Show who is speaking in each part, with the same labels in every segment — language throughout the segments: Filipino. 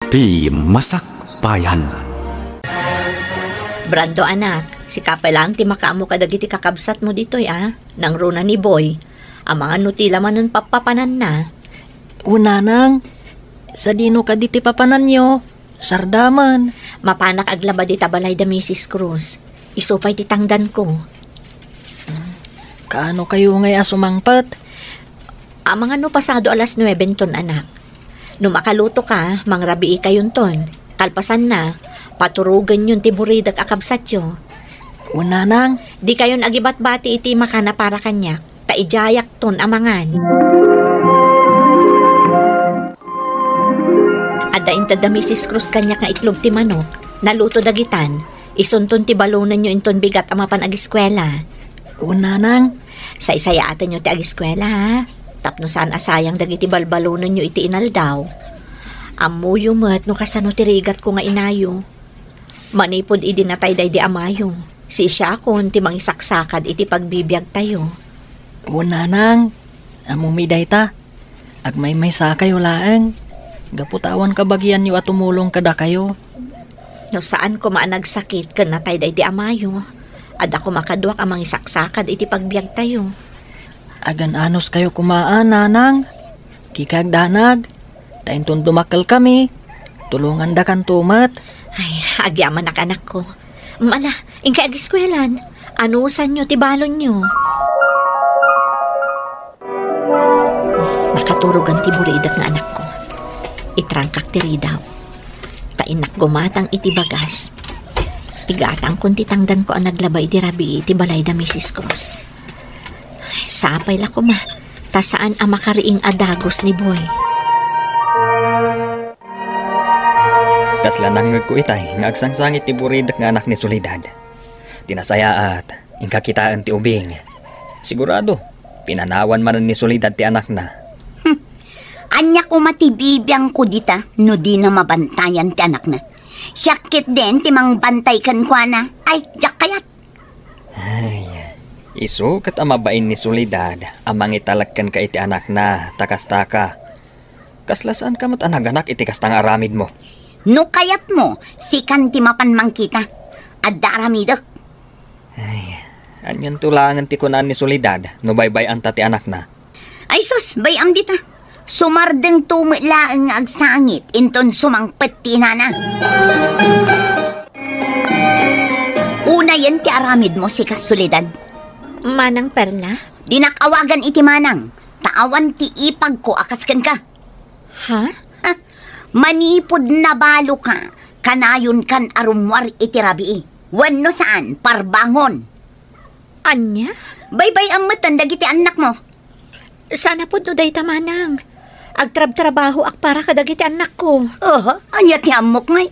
Speaker 1: Ti Masakbayan.
Speaker 2: Brando anak, si kapay lang ti makaamo kadagiti kakabsat mo dito'y nang runa ni Boy. Ang mga nutila man nun papapanan na.
Speaker 3: Una nang, sa dino ka diti papanan nyo, sardaman.
Speaker 2: Mapanak aglaba di tabalay da Mrs. Cruz. Isupay ti tangdan ko.
Speaker 3: Kaano kayo ngay asumangpat?
Speaker 2: Ang mga no pasado alas 9 ton anak. No makaluto ka, mangrabii kayon ton. Kalpasan na, paturugan yun ti buridag akabsat yo.
Speaker 3: Una nang,
Speaker 2: Di kayon agibat-bati iti makana para kanya. Taijayak ton amangan. Ada intada Mrs. Cruz kanya nga itlog ti manok. Naluto dagitan. Isunton ti balunan nyo inton bigat amapan agiskwela.
Speaker 3: una nang,
Speaker 2: Sa isaya atan nyo ti agiskwela ha. Tapno saan asayang dagiti balbalunan nyo iti inaldaw. Amuyo met no kasano ti rigat ko nga inayo. Manipod idi natay day di amayo. Si siya kon ti mangisaksakad iti pagbibiyag tayo.
Speaker 3: una nang, amumiday ta. Agmay sa kayo laeng. Gaputawan kabagyan nyo at tumulong kada kayo.
Speaker 2: No saan ko maanagsakit ken natay day di amayo. Ad ako makaduak ang mangisaksakad iti pagbiyag tayo.
Speaker 3: Agan anos kayo kumaan, nanang. Kikagdanag. Taintun dumakal kami. Tulungan da kan tumat.
Speaker 2: Ay, agyaman anak ko. Mala, ingka agiskwelan. Anusan nyo ti balon nyo? Nakaturugan ti buridak nga anak ko. Itrangkak ti ridaw. Tainak gumatang iti bagas. Igatang kunti tangdan ko ang naglabay di rabi iti balay da Mrs. Cruz. Ay, sapay la ko ma. Ta saan ang makariing adagos ni Boy?
Speaker 4: Kaslanang ko itay nga agsangsangit ti buridak nga anak ni Soledad. Tinasaya at ingkakitaan ti ubing. Sigurado, pinanawan man ni Soledad ti anak na.
Speaker 5: Anya ko matibibiyang ko dita, no di na mabantayan ti anak na. Syakit din ti mang bantay kan kwa na. Ay, jak kayat.
Speaker 4: Ay, iso kat amabain ni Soledad, amang italagkan ka iti anak na, takastaka. Kaslasaan ka mat anak iti kastang aramid mo.
Speaker 5: No kayat mo, sikan ti mapanmang kita. Adda aramidak.
Speaker 4: Ay, anyan tulangan ti kunan ni Soledad, no baybay anta ti anak na.
Speaker 5: Ay sus, bayam dita. Sumardeng tumilaang nga agsangit, inton sumangpet ti nana. Una yan ti aramid mo si Kasoledad.
Speaker 2: Manang Perla?
Speaker 5: Dinakawagan iti manang. Taawan ti ipag ko akasken ka.
Speaker 2: Ha?
Speaker 5: Manipod na balo ka. Kanayon kan arumwar iti rabii. Wano saan? Parbangon.
Speaker 2: Anya?
Speaker 5: Baybay ang matandag iti anak mo.
Speaker 2: Sana po no day tamanang. Agtrab-trabaho ak para kadagiti anak ko.
Speaker 5: Anya ti amok ngay.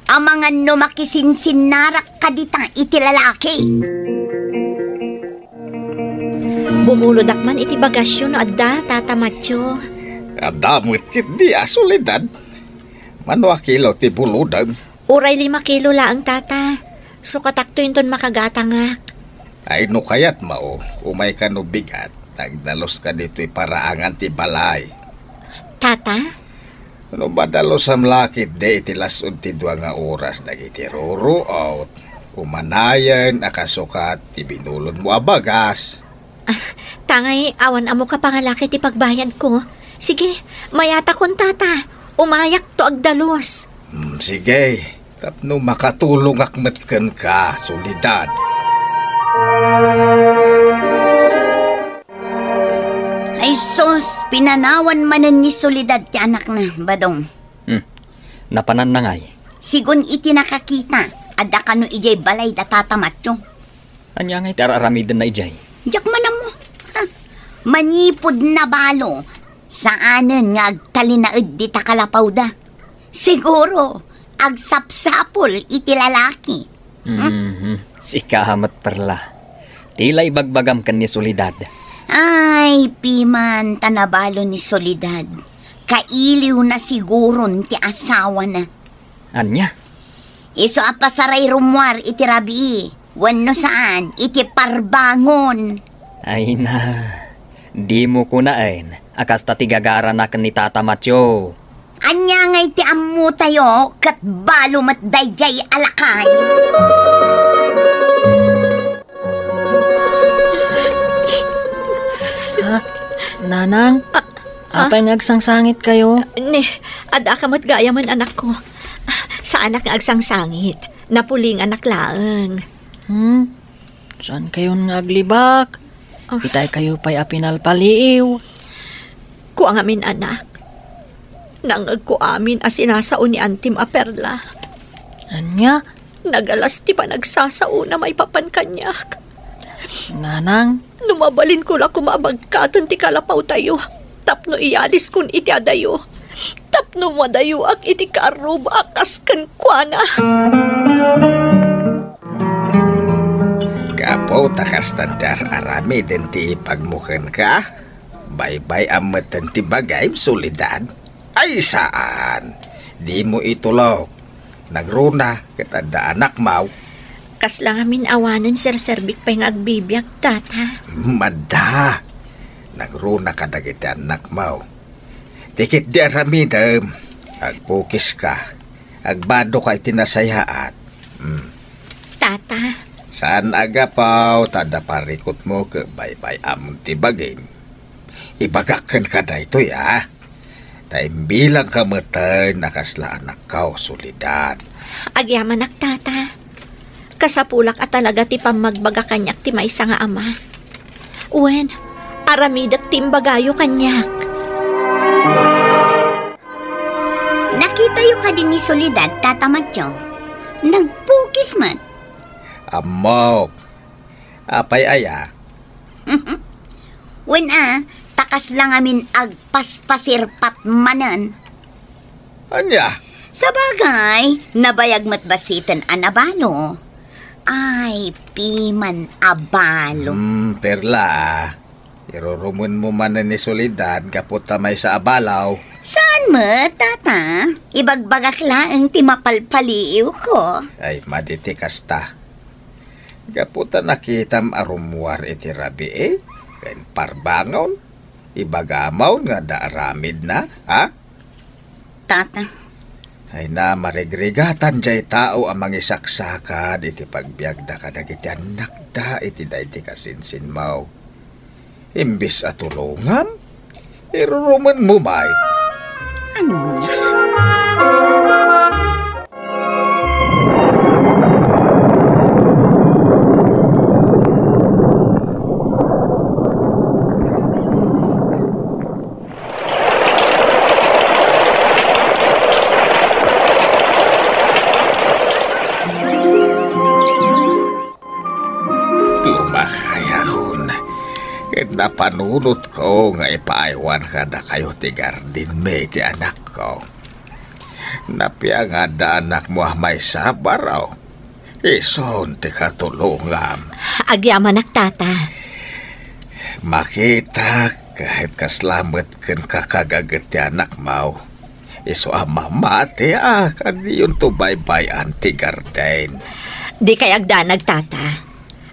Speaker 5: Amangan no makisinsinnarak kadita iti lalaki.
Speaker 2: Bumulod man iti bagasyo no adda, Tata Matyo.
Speaker 6: Adamot kit di Soledad. Mano akilo ti buludan.
Speaker 2: Uray 5 kilo laang, Tata. So katakto yun ton makagatangak.
Speaker 6: Ay no kayat mao, umay ka no bigat. Nagdalos ka dito'y paraangan ti balay.
Speaker 2: Tata?
Speaker 6: Ano ba dalos am lakit de iti lasod ti 2 nga oras dagiti ruro out. Umanayan akasukat ti binulod mo abagas.
Speaker 2: Tangay, awan amo ka pangalaki ti pagbayad ko. Sige, mayata kon, Tata. Umayak to agdalos.
Speaker 6: Sige, tapno makatulong akmatkan ka, Soledad.
Speaker 5: Ay sus, pinanawan manen ni Soledad ti anak na, badong.
Speaker 4: Napanan na ngay.
Speaker 5: Sigun iti nakakita, adda kano ijay balay da Tata Matyo.
Speaker 4: Anya ngay tararamidan na ijay.
Speaker 5: Jak manam mo. Manipod na balo. Saanen nga agtalinaed di takalapaw da. Siguro, agsapsapol iti lalaki.
Speaker 4: Si kahamat Perla. Tila ibagbagam kan ni Soledad.
Speaker 5: Ay, piman, tanabalo ni Soledad. Kailiw na siguron ti asawa na.
Speaker 4: Anya?
Speaker 5: Iso apasaray rumwar iti rabi. Wano saan, iti parbangon.
Speaker 4: Ay na, di mo kunain. Akas tatigagara na kan ni Tata Matyo.
Speaker 5: Anya ngay ti ammo tayo, kat balo mat dayjay alakay.
Speaker 3: Nanang, apay ngagsangsangit kayo?
Speaker 2: Ne, ada ka mat gaya man anak ko. Sa anak nga agsang sangit, napuling anak laeng.
Speaker 3: Saan kayo naglibak? Itay kayo pa'y apinalpaliiw.
Speaker 2: Kuang amin anak. Nangag ko amin as sinasao ni Antim a Perla.
Speaker 3: Anya?
Speaker 2: Nagalas ti pa nagsasao na may papankanyak.
Speaker 3: Nanang,
Speaker 2: Numabalin ko la kumabagkatan ti kalapaw tayo. Tapno iyalis kun iti adayo. Tapno madayo ak iti karob akas kan kuana.
Speaker 6: Kapo takas tantar arami den ti pagmukan ka. Bye-bye amat ti bagay Soledad. Ay saan? Di mo itulog. Nagruna katanda anak mau.
Speaker 2: Kas lang amin awanan sir-serbik pa'y agbibiyag, tata.
Speaker 6: Mada. Nagruna ka dagiti anak mau. Tikit di aramidem. Agpukis ka. Agbado ka itinasayaat.
Speaker 2: Tata,
Speaker 6: Saan agapaw tada parikot mo ke bye-bye amon ti bagay. Ibagakan ka da ito ya. Taim bilang kamatay nakasla anak kau Soledad.
Speaker 2: agyaman ak tata. Kasapulak at talaga ti pamagbaga kanyak ti maysa nga ama. Uwen, aramidak ti imbagayo kanyak.
Speaker 5: Nakita yung ka din ni Soledad, Tata Matyo. Nagpukis man.
Speaker 6: Amok. Apay aya.
Speaker 5: When takas lang amin agpaspasirpat manan.
Speaker 6: Anya?
Speaker 5: Sa bagay, nabayag matbasitan anabalo. Ay, piman abalo.
Speaker 6: Perla. Irurumun mo man ni Soledad kapot may sa abalaw.
Speaker 5: Saan mo, Tata? Ibagbagak lang ti mapalpaliw ko.
Speaker 6: Ay, maditikas ta. Kaputa nakitam arumuar iti rabi Ken parbangon. Ibagamaw nga daaramid na, ha?
Speaker 5: Tata,
Speaker 6: Ay na marigrigatan jay tao ang mangisaksakan iti pagbiag da kadag iti anak da iti da iti kasinsin mau. Imbis atulungan, iruruman mo may.
Speaker 5: anya?
Speaker 6: Napanunot ko nga ipaiwan ka na kayo ti garden me ti anak ko. Napia nga da anak mo may sabaraw. Ison ti katulungam.
Speaker 2: Agyaman ak tata.
Speaker 6: Makita kahit kaslamet ken kakagaget ti anak mo. Iso amamati kaniyon to bye-bye ti garden.
Speaker 2: Di kay agdanag tata.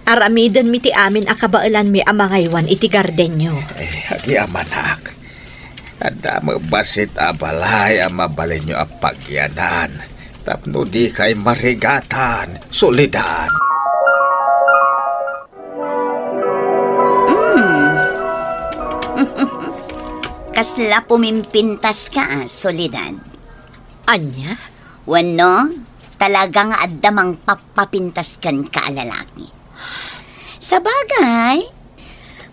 Speaker 2: Aramidon mi ti amin akabailan mi amangaywan iti gardenyo.
Speaker 6: Agiamanak. Ada mabasit abalay amabalin nyo apagyanan. Tapno di kay marigatan, Soledad.
Speaker 5: Kasla pumimpintas ka, Soledad.
Speaker 2: Anya?
Speaker 5: Wano, talagang addamang papapintas kan kaalalaki. Sa bagay,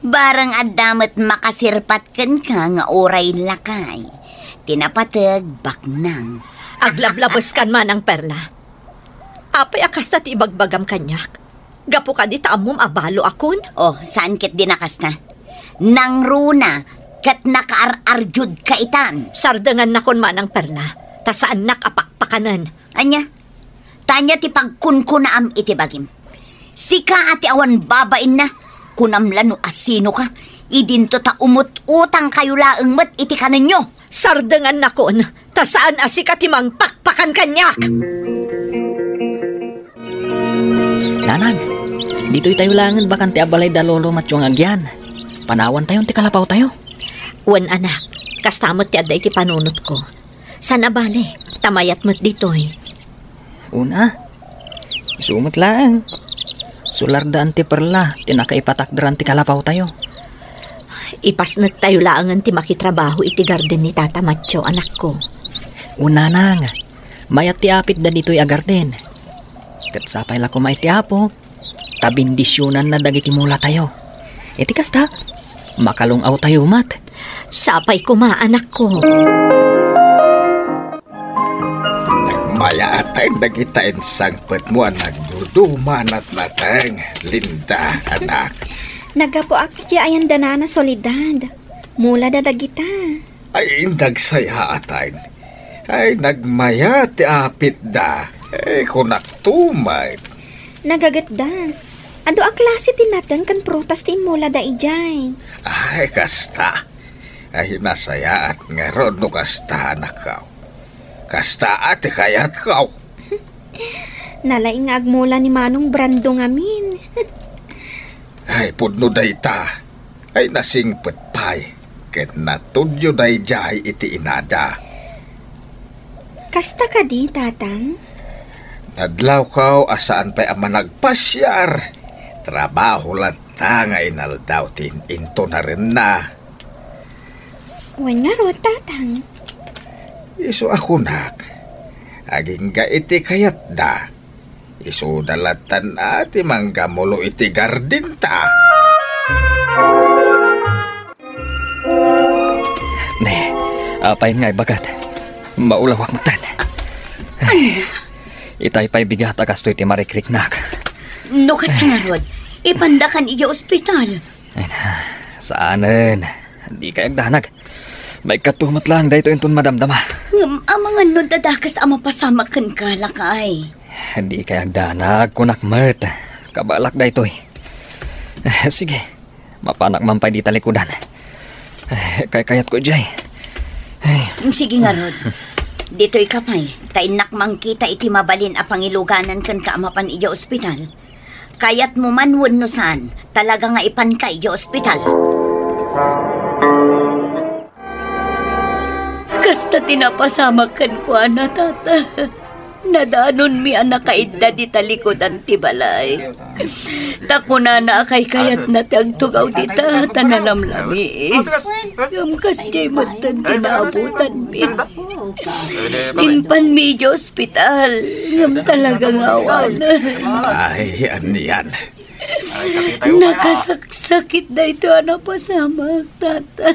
Speaker 5: barang addamat makasirpat kan ka nga oray lakay. Tinapatag baknang.
Speaker 2: Aglablabos kan man ang Perla. Apay akas na ti ibagbagam kanyak. Gapo ka di taamom abalo akon?
Speaker 5: Oh, saan kit dinakas na? Nang runa, kat nakaar-arjud ka itan.
Speaker 2: Sardangan na kon man ang Perla. Ta saan nakapakpakanan.
Speaker 5: Anya, tanya ti pagkunkunaam iti bagim. Sika ati awan babain na. Kunamlan no asino ka. Idinto ta umut-utang kayo laeng mat iti kanan nyo.
Speaker 2: Sardangan na kon. Ta saan asika ti mang pakpakan kanyak.
Speaker 3: Nanang, dito'y tayo langan bakan ti abalay da lolo matsyong agyan. Panawan tayo ti kalapaw tayo.
Speaker 2: Wan anak, kastamot ti aday ti panunot ko. Sana bale, tamayat mo't ditoy.
Speaker 3: Una, isumot lang. Sulardaan ti perla, tinakaipatakdaran ti kalapaw tayo.
Speaker 2: Ipasnag tayo laangan ti makitrabaho iti garden ni Tata Macho, anak ko.
Speaker 3: Una nang, mayat ti apit da dito'y agarden. Kat sapay la kumay ti apo, tabindisyonan na dagiti mula tayo. Iti kasta, makalungaw tayo mat.
Speaker 2: Sapay ko ma, anak ko.
Speaker 6: Nagmaya atay nagitain sangpet mo nagduduman at natang Linda, anak.
Speaker 7: Nagapo akit ayan danana solidad. Mula dadagita.
Speaker 6: Ay indag saya atay. Ay nagmaya ti apit da. Kunak tumay.
Speaker 7: Nagagat da. Ado a klase tinatan kan prutas ti mula da ijay.
Speaker 6: Ay kasta. Ay nasaya at ngaron no kasta anak kaw. Kasta ate kayat kaw.
Speaker 7: Nalaing agmula ni Manong Brando ngamin.
Speaker 6: Ay pudno dayta. Ay nasingpet pay. Ket natudyo day jay iti inada.
Speaker 7: Kasta ka di, tatang?
Speaker 6: Nadlaw kaw asaan pa'y ama nagpasyar. Trabaho lang nga inaldaw into na rin na.
Speaker 7: Wan nga ro, tatang.
Speaker 6: Isu ako nak. Aging ga iti kayat da. Isu dalatan ati manggamulo iti garden ta.
Speaker 4: Ne, apayin nga'y bagat. Maulawak matan. Itay pa'y bigat akas to iti marikriknak.
Speaker 5: No kasi nga, Rod. Ipandakan iya ospital.
Speaker 4: Ay na, saanen. Di kayag danag. May katumat lang dahito intun madamdama.
Speaker 5: Ang mga no dadakas ang mapasamakan ka lakay.
Speaker 4: Di kayag danag kunak mat. Kabalak dahito eh. Sige, mapanak mampay di talikudan. Kayat ko jay.
Speaker 5: Sige nga, Rod. Dito'y kapay. Tainak mang kita iti mabalin a pangiluganan kan kaamapan iya ospital. Kayat mo man no saan. Talaga nga ipan ka iya ospital. Kasta tinapasamakan ko, ana, tata. Nadanon mi anak kaidda di talikodan ti balay. Takuna na akay kayat na tagtugaw di ta tananamlamis. Ngam kasjay matan tinaabutan mi. Inpan mi di ospital. Ngam talagang awan.
Speaker 6: Ay, yan.
Speaker 5: Nakasaksakit na ito anak pasamak, tata.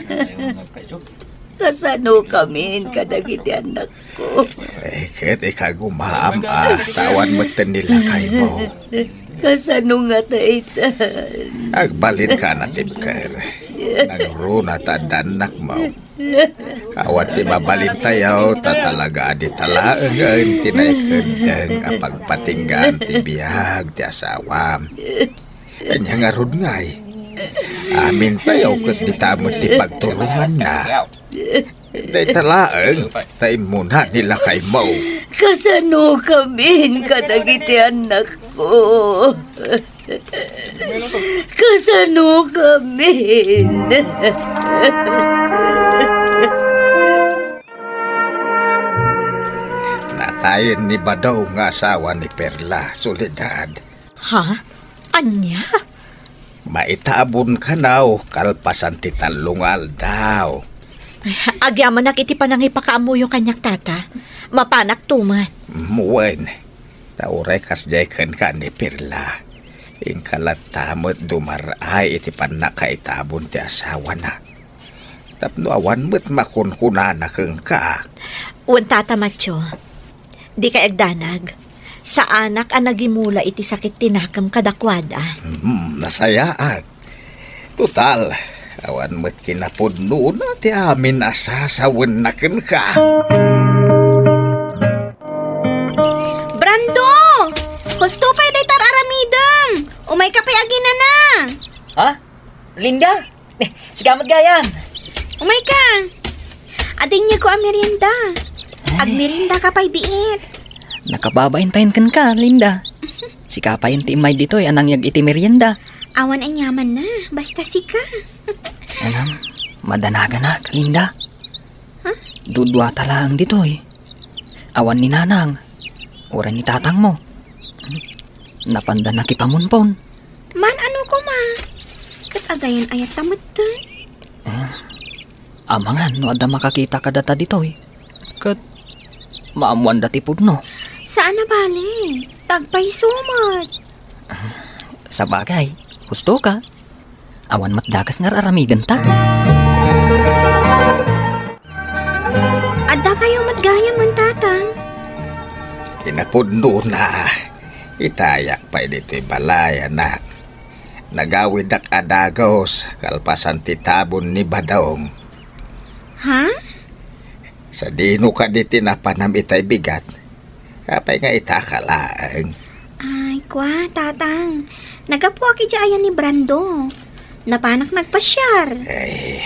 Speaker 5: Kasano kami kadagiti anak ko.
Speaker 6: Ket ikagumaam sawan meten nila kay mo.
Speaker 5: Kasano nga taitan.
Speaker 6: Agbalin ka na tipker. Nagruna ta danak mo. Awat ti mabalin tayo tatalaga di talaang tinaikendeng apagpatinggan ti biyag ti asawam. Kanya nga rod ngay. Amin tayo ket ditamot ti pagtulungan na. Day talaang tay muna nila kay mo.
Speaker 5: Kasano kami kadagiti anak ko. Kasano kami.
Speaker 6: Natayin ni Badaw nga asawa ni Perla, Soledad.
Speaker 2: Ha? Anya?
Speaker 6: Maitabon ka naw, kalpasan ti talungal daw.
Speaker 2: Agyaman nak iti panangipakaamuyo kanyak tata. Mapanak tumat.
Speaker 6: Muwen, tauray kasjaykan ka ni Perla. Ingkalatamot dumaray iti panakaitabon ti asawa na. Tapno awan mo't makunkunana kang ka.
Speaker 2: Uwan tata Macho, di kay agdanag. Sa anak ang nagimula iti sakit tinakam kadakwada.
Speaker 6: Nasayaan. Total, awan mo't kinapudno na ti amin asasawan na kan ka.
Speaker 7: Brando! Husto pa day tar aramidam! Umay ka payagin na!
Speaker 3: Ha? Linda? Sigamat gayam!
Speaker 7: Umay ka! Ading niya ko ang merienda. Agmerienda ka pa'y biit.
Speaker 3: Nakababain pahin kan ka, Linda. Si kapayin ti imay dito'y anang yag iti merienda.
Speaker 7: Awan ang yaman na, basta sika.
Speaker 3: Alam, madanaga na, Linda.
Speaker 7: Ha?
Speaker 3: Dudwata lang ditoy. Awan ni nanang. Oran ni tatang mo. Napanda na kipamunpon.
Speaker 7: Man ano ko ma? Kat agayan ayat tamad dun.
Speaker 3: Amangan no ada makakita ka data ditoy. Kat maamuan dati pudno.
Speaker 7: Saan na bali? Tagpay sumat.
Speaker 3: Sa bagay, gusto ka. Awan matdakas nga aramigan ta.
Speaker 7: Adda kayo matgaya man tatang.
Speaker 6: Kinapudno na. Itayak pa dito'y balay, anak. Nagawid ak adagos, kalpasan titabon ni Badong.
Speaker 7: Ha?
Speaker 6: Sa dino ka di tinapanam itay bigat, kapay nga itakalaang.
Speaker 7: Ay, kwa, tatang. Nagapuwa ki ayan ni Brando. Napanak nagpasyar.
Speaker 6: Ay,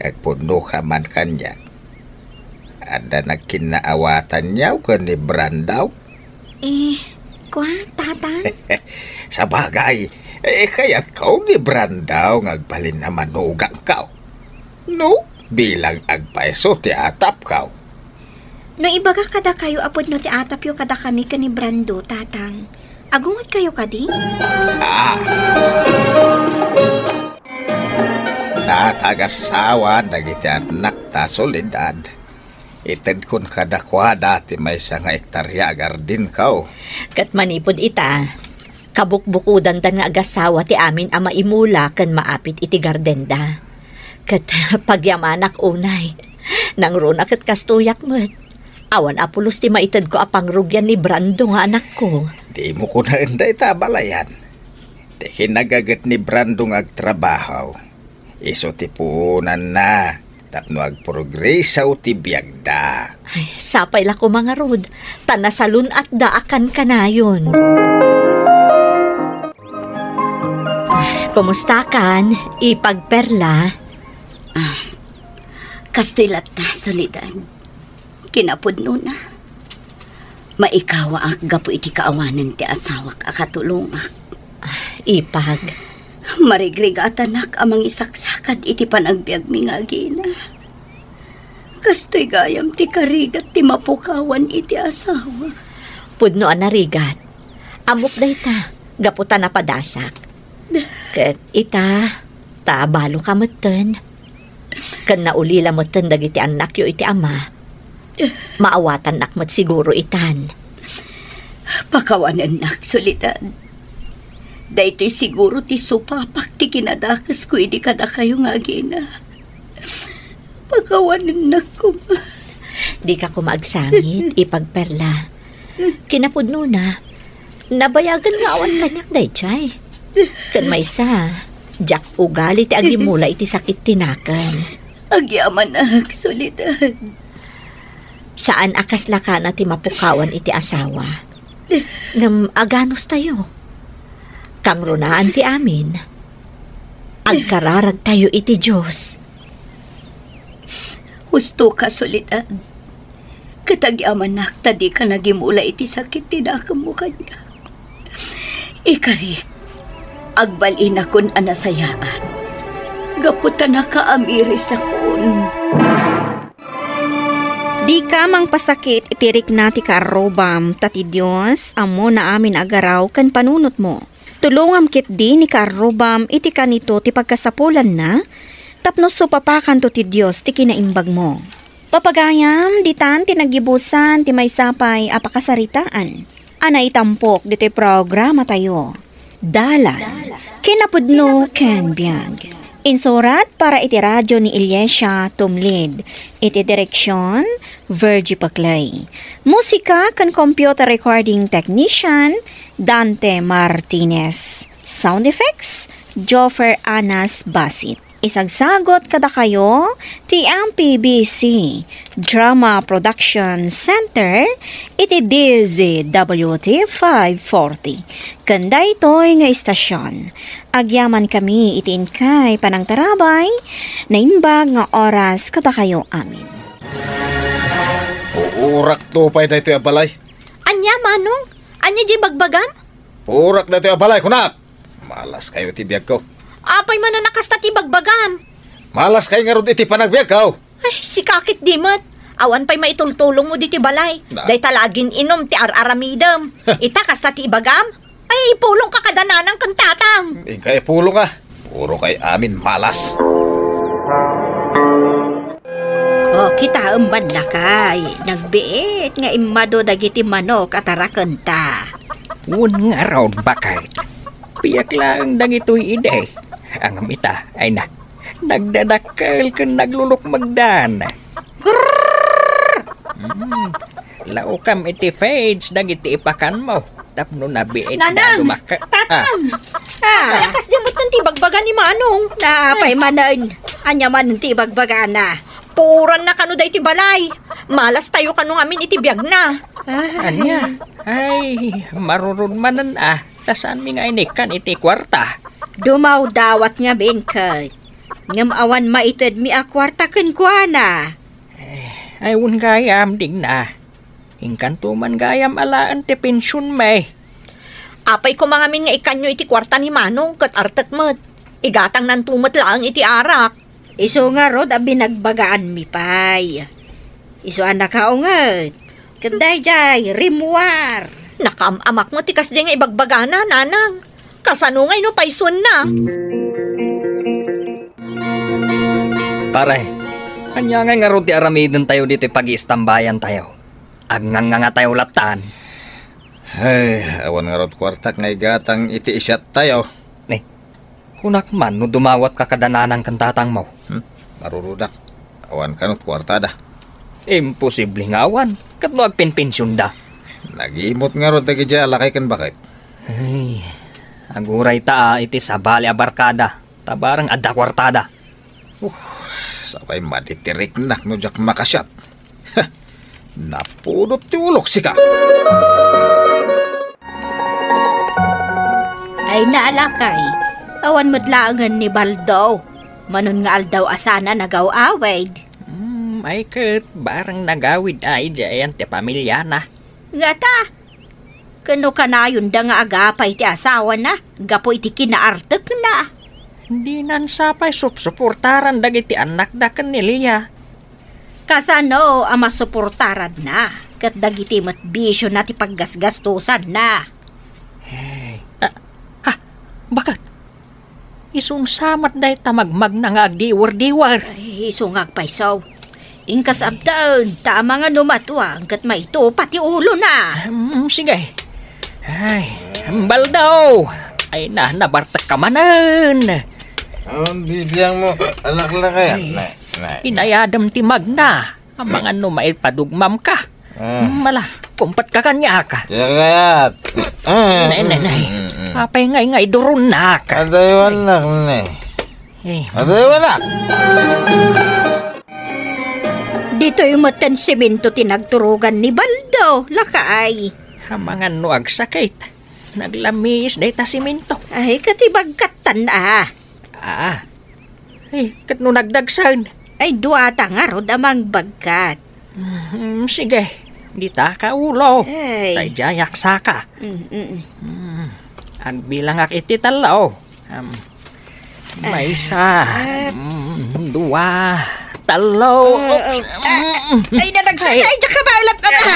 Speaker 6: agpuno ka man kanya. Ada nagkinaawatan niyaw ka ni Brandaw.
Speaker 7: Kwa, tatang.
Speaker 6: Sa bagay, kaya kau ni Brandaw ngagbalin na manugang kau. No, bilang agpaiso ti atap kau.
Speaker 7: No ibaga kada kayo apod no ti atap yo kada kami ka ni Brando, tatang. Agungot kayo kadi?
Speaker 6: Tatagasawan dagiti anak ta solidad. Ited kun kadakwa dati may nga ektarya gardin kau.
Speaker 2: Kat manipod ita, kabukbukudan tan nga agasawa ti amin ama imula kan maapit iti gardenda. Kat pagyamanak unay, nang runa kat kastuyak mo't. Awan apulos ti maited ko apang rugyan ni Brando nga anak ko.
Speaker 6: Di mo ko na inday tabalayan. Di kinagagat ni Brando nga agtrabaho. Iso ti punan na. Tapno agprogresaw ti biyagda.
Speaker 2: Ay, sapay la ko mga rod. Tanasalun at daakan ka na yun. Kumusta kan? Ipagperla?
Speaker 5: Kastilat na, solidad. Kinapudno na. Maikawa ak gapo iti kaawanan ti asawak akatulungak.
Speaker 2: Ipag.
Speaker 5: Marigrigatan nak amang isaksakad iti panagbiag mi nga gina. Kastoy gayam ti karigat ti mapukawan iti asawa.
Speaker 2: Pudno anarigat. Amok da ita. Gaputa na padasak. Kat ita, tabalo ka matan. Kan naulila matan dagiti anak yo iti ama. Maawatan nak mat siguro itan.
Speaker 5: Pakawanan nak, solidad. Daytoy siguro ti supapak ti kinadakas ko idi kada kayo nga gina. Pakawanan nak ko.
Speaker 2: Di ka kumaagsangit, ipagperla. Kinapudno na. Nabayagan nga awan kanyak day, chay. Kan may sa, jak ugali ti agimula iti sakit tinakan.
Speaker 5: Agyaman ak, solidad.
Speaker 2: Saan akas laka na ti mapukawan iti asawa? Ngam aganos tayo. Kang runaan ti amin. Agkararag tayo iti Diyos.
Speaker 5: Husto ka, solidad. Katagyaman nak, tadi ka nagimula iti sakit tinakam mo kanya. Ikarik, agbalin akon anasayaan. Gaputan na ka amiris akon.
Speaker 7: Di ka mang pasakit itirik na ti karobam, tati Diyos, amo na amin agaraw kan panunot mo. Tulungam kit di ni karobam iti kanito ti pagkasapulan na, tapno supapakan to ti Diyos ti kinaimbag mo. Papagayam, ditan ti nagibusan ti may sapay apakasaritaan. Ana itampok diti programa tayo. Dalan, kinapudno ken biag. Insurat para iti radyo ni Ilyesya Tumlid. Iti direksyon, Virgie Paclay. Musika kan computer recording technician, Dante Martinez. Sound effects, Joffer Anas Basit. Isagsagot kada kayo, ti MPBC Drama Production Center, iti DZWT 540. Kanda ito'y nga istasyon. Agyaman kami iti inkay panang tarabay, na inbag nga oras kada kayo amin.
Speaker 6: Uurak to pa'y na ito yung balay.
Speaker 2: Anya, manong? Anya di bagbagan?
Speaker 6: Urak na ito yung balay, kunak. Malas kayo tibiyag ko.
Speaker 2: Apay man na nakasta ti bagbagan.
Speaker 6: Malas kayo nga ron iti panagbiag ko.
Speaker 2: Ay, si kakit di mat. Awan pa'y maitultulong mo di ti balay.
Speaker 6: Na.
Speaker 2: Day talagin inom ti araramidam. Ita kasta ti ibagam. Ay, ipulong ka kadananang kantatang.
Speaker 6: Ika ipulo ka. Puro kay amin malas.
Speaker 7: O, kita umban lakay. Nagbiit nga imado dagiti manok at arakanta.
Speaker 4: Un nga raw bakay. Piyak lang dagitoy ide. Ang amita ay nagdadakkel ken naglulok magdan. Laukam iti fades dagiti ipakan mo. Tapno na biit na
Speaker 2: Nanang!
Speaker 4: dumaka.
Speaker 2: Tatang!
Speaker 7: Ah,
Speaker 2: Lakas di mo't ti bagbagan ni Manong.
Speaker 7: napay manan. Anya man ti bagbagana.
Speaker 2: Puran na kano day ti balay. Malas tayo kano amin iti biyag na.
Speaker 4: Anya? Ay, marurun manan Tasan mi nga inikan iti kwarta.
Speaker 7: Dumaw dawat nga benkay. Ngam awan maited mi akwarta ken kuana.
Speaker 4: Ay un gayam ding na. Ingkan tuman gayam alaan ti pensyon may.
Speaker 2: Apay ko mga min nga ikanyo iti kwarta ni Manong kat artet met. Igatang nan tumet lang iti arak.
Speaker 7: Iso nga rod a binagbagaan mi pay. Iso anak kaungat. Kenday jay, rimuar.
Speaker 2: Nakamamak mo tikas di nga ibagbagana, nanang. Kasanungay no paisun na.
Speaker 4: Pare, anya nga ro ti aramidon tayo dito pag-iistambayan tayo. Agng nga tayo latan.
Speaker 6: Ay, awan nga rod kwartak nga igatang iti isyat tayo.
Speaker 4: Kunak man no dumawat ka kadananang kantatang mo.
Speaker 6: Marurudak. Awan kanot kwartada.
Speaker 4: Imposible nga awan. Kat no agpinpensyon da.
Speaker 6: Nag-iimot nga rod dagi dya alakay kan bakit.
Speaker 4: Ay, aguray ta iti sabali a barkada. Tabarang adda kwartada.
Speaker 6: Sabay matitirik na no jak makasyat. Napudot ti ulok sika.
Speaker 7: Ay naalakay. Awan madlaangan ni Baldo. Manon nga aldaw asana nagaw-awid.
Speaker 4: Ay kat, barang nagawid ay dyan ti pamilya na.
Speaker 7: Gata. Kano ka na yun da nga agapay ti asawa na. Gapo iti kinaartek na.
Speaker 4: Hindi nan sapay suportaran dagiti anak da kaniliya.
Speaker 7: Kasano ama suportaran na. Kat dagiti matbisyo na ti paggasgastusan na.
Speaker 4: Bakit? Isung samat day tamagmag na nga agdiwar-diwar.
Speaker 7: Ay, isungag paisaw. Ingkas abdaon, tama nga numatwang kat may ito pati ulo na.
Speaker 4: Sige. Ay, baldaw. Ay nabartak ka manan.
Speaker 6: Ang bibiyang mo, alak lang kaya.
Speaker 4: Inayadam ti magna. Ang mga numait padugmam ka. Mala, kumpat ka kanya ka.
Speaker 6: Kayat.
Speaker 4: Nay. Apay ngay durun na ka.
Speaker 6: Adaywan nak, nay. Adaywan nak.
Speaker 7: Dito yung matan semento tinagturugan ni Baldo, lakaay.
Speaker 4: Ang mga nuag sakit. Naglamis day ta simento.
Speaker 7: Ay, katibagkatan
Speaker 4: Ay, kat no nagdagsan.
Speaker 7: Ay, duwata nga rod amang bagkat.
Speaker 4: Sige, di ta ka ulo.
Speaker 7: Ay.
Speaker 4: Tay jayak saka. Ang bilang ak iti talaw. May isa. Dua. Talo.
Speaker 7: Ay, nadagsan ay, tsaka balap ka na.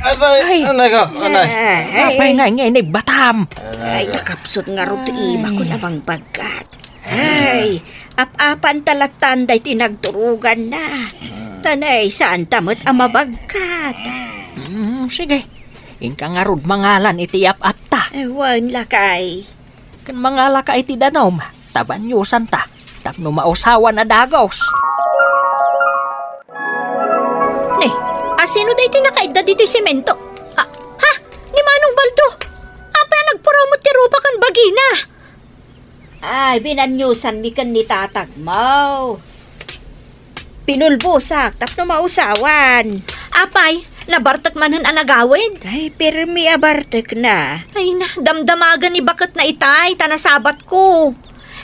Speaker 6: Aday, anay ko, anay.
Speaker 4: Apay ngay ni batam.
Speaker 7: Ay, nakapsot nga rod iba ko namang bagkat. Ay, apan talatan day tinagturugan na. Tanay, saan tamot ang mabagkat?
Speaker 4: Sige. Ingka nga rod mangalan iti ap ta.
Speaker 7: Ewan lakay.
Speaker 4: Kan mangala ka iti danom. Tabanyusan ta. Tapno mausawan na dagos.
Speaker 2: Asino day tinakaidda dito semento? Ha? Ni Manong Baldo? Apa nagpromote ti rupa kan bagina?
Speaker 7: Ay, binanyusan mi kan ni tatag mo. Pinulbusak, tapno mausawan.
Speaker 2: Apay, nabartak manan anagawid?
Speaker 7: Ay, pirmi abartek na.
Speaker 2: Ay na, damdamagan ni bakit na itay, tanasabat ko.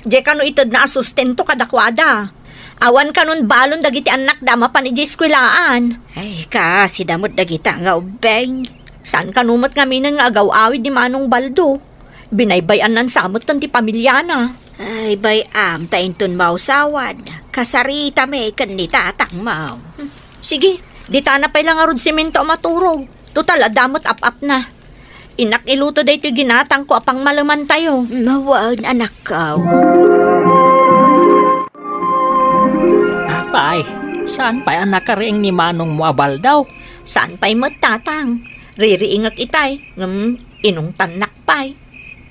Speaker 2: Di kano itod na asustento kadakwada. Awan kanon balon dagiti anak dama pan iji eskwelaan.
Speaker 7: Ay, kasi damot dagita nga ubeng.
Speaker 2: Saan kanumot nga minan nga agaw-awid ni Manong Baldo? Binaybayan nan samot tan ti pamilya na.
Speaker 7: Ay, bayam, tainton mausawan. Kasarita may kan ni tatang mau.
Speaker 2: Sige, di tana pa lang arod simento maturog. Total, adamot ap-ap na. Inak iluto day ito ginatang ko apang malaman tayo.
Speaker 7: Mawaan anak ka.
Speaker 3: Apay, saan pa'y anak ka rin ni Manong mo abal daw?
Speaker 2: Saan pa'y magtatang? Ririingak itay. Inong tanak pa'y.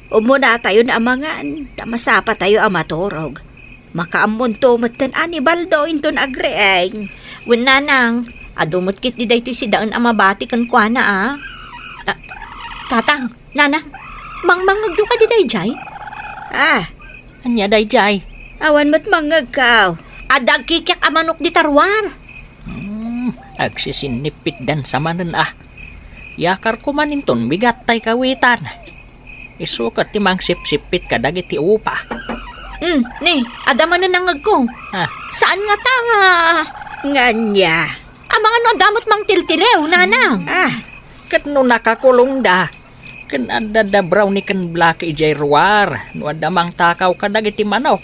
Speaker 7: Umuna tayo na amangan. Tamasapa tayo amaturog. Makaamon to matan ani baldo inton agreeng.
Speaker 2: Nanang, adumot kit di daytoy si daan amabati kan kuana Tatang, nanang, mangmangag ka di day jay?
Speaker 3: Anya day jay?
Speaker 7: Awan mo't mangagaw.
Speaker 2: Adag kikyak amanok di tarwar.
Speaker 3: Agsisinipit dan sa manan Yakar ko maninton bigat tay kawitan. Isukat timang sip-sipit ka dagiti upa.
Speaker 2: Ni, adaman na nangag ko. Saan nga tanga?
Speaker 7: Nganya.
Speaker 2: Amang ano adamot mang tiltilew, nanang.
Speaker 3: Kat no nakakulong da. Kan ada braw ni kan blaki ijay ruar. No adamang takaw ka dagiti manok.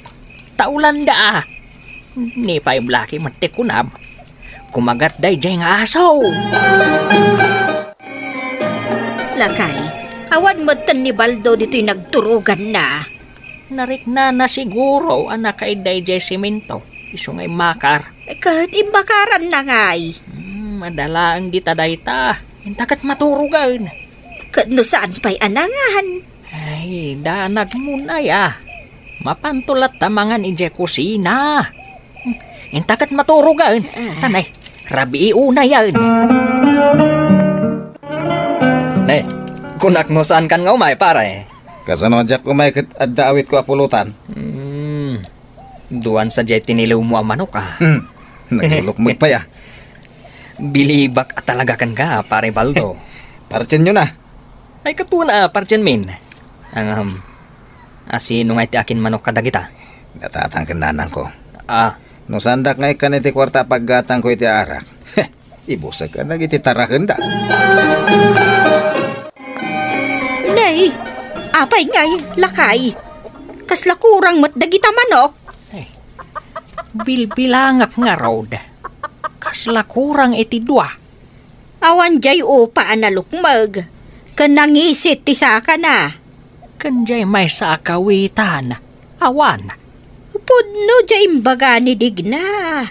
Speaker 3: Taulan da Ni pa'y blaki matikunab. Kumagat day jay nga asaw.
Speaker 7: Lakay, awan mo't tan ni baldo dito'y nagturugan na.
Speaker 3: Narik na siguro anak kay day jay simento. Iso nga'y makar.
Speaker 7: Kahit imbakaran na nga'y.
Speaker 3: Madala ang ditadayta. Intakat maturugan.
Speaker 7: Kano saan pa'y anangan?
Speaker 3: Ay, danag muna ya. Mapantulat tamangan ije kusina. Intakat maturugan. Tanay, rabi una yan.
Speaker 4: Ne, kunak mo saan kan nga umay pare?
Speaker 6: Kasano jak umay ket adda awit ko apulutan.
Speaker 4: Duan sa jay tinilaw mo ang manok
Speaker 6: Nagulok magpaya.
Speaker 4: Bilibak at talaga kan ka, pare Baldo.
Speaker 6: Parchen nyo na.
Speaker 4: Ay katuna, parchen min. Ang asino nga iti akin manok kadagita?
Speaker 6: Natatang kananang ko.
Speaker 4: Ah,
Speaker 6: No sandak ngay kan iti kwarta paggatang ko iti arak. Ibusag ka nag iti tarakan da.
Speaker 7: Nay, apay ngay, lakay. Kasla kurang mat dagita manok.
Speaker 3: Bilbilangak nga road. Kasla kurang iti dua.
Speaker 7: Awan jay upa analukmag. Kanangisit ti saka na.
Speaker 3: Kanjay may sa akawitan. Awan.
Speaker 7: Pudno jay imbaga ni digna.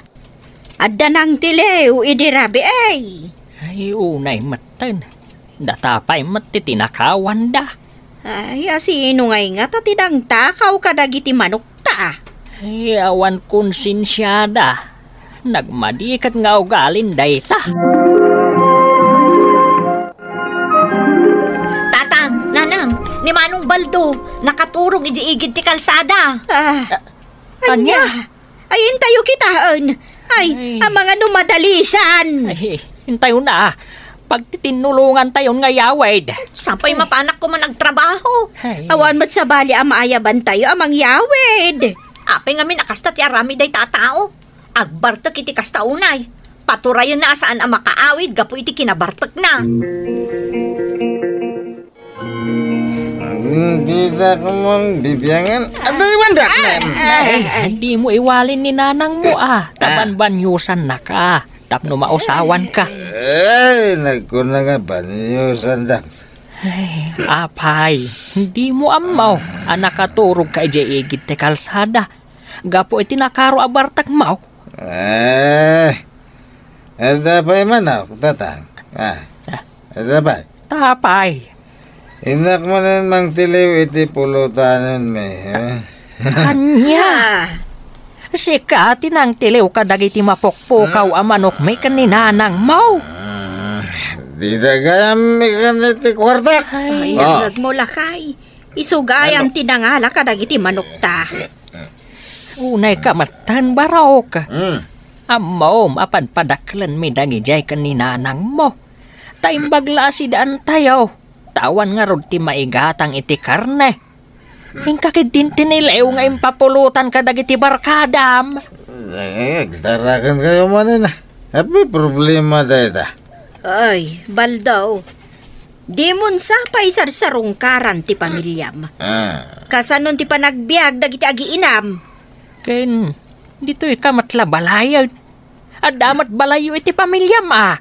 Speaker 7: Adda nang tilew idirabi ay.
Speaker 3: Ay unay matan. Datapay matitinakawan da.
Speaker 7: Ay asino ngay nga tatidang takaw kadagiti manok ta.
Speaker 3: Ay awan konsensyada. Nagmadikat nga ugalin dayta.
Speaker 2: Tatang, nanang, ni Manong Baldo, nakaturog iji-igid ti kalsada.
Speaker 7: Anya? Ayin tayo kitaan. Ay, ang mga numadalisan.
Speaker 3: Ay, hintayo na. Pagtitinulungan tayo nga yawid.
Speaker 2: Sampay mapanak ko man nagtrabaho.
Speaker 7: Awan mat sa bali amaayaban tayo amang yawid.
Speaker 2: Apay nga minakasta ti arami day tatao. Agbartak iti kasta unay. Paturayan na saan ang makaawid, gapo iti kinabartak na.
Speaker 6: Hindi na ko mong bibiyangan. Ano yung dak na?
Speaker 3: Hindi mo iwalin ni nanang mo Taban-banyusan na ka. Tapno mausawan ka.
Speaker 6: Ay, nagkuna nga banyusan dak.
Speaker 3: Ay, apay, hindi mo amaw. Nakaturog ka ije-igid te kalsada. Gapo iti nakaro abartak maw.
Speaker 6: Ada pa man ako, tatang. Ada pa.
Speaker 3: Tapay.
Speaker 6: Inak mo na mang tiliw iti pulutanan me.
Speaker 3: Anya. Sika, tinang tiliw ka dagiti mapokpokaw amanok may kaninanang maw.
Speaker 6: Di na kaya may kaniti kwarta.
Speaker 7: Ay, nagag mo lakay. Isugayam tinangala kadagiti manok ta.
Speaker 3: Unay ka matan barok. Amaw, apan padaklan mi dagijay kaninanang mo. Taimbagla si daan tayo. Tawan nga rod ti maigatang iti karne. Hingkakid din tinilew nga impapulutan ka dagiti barkadam.
Speaker 6: Tarakan kayo manin na. Happy problema dahil
Speaker 7: Ay, baldaw. Di mon sapay sarsarungkaran ti pamilyam. Kasanon ti panagbiag dagiti agiinam.
Speaker 3: Ken, dito'y ka matlabalayan. Damat balayo iti pamilya ma.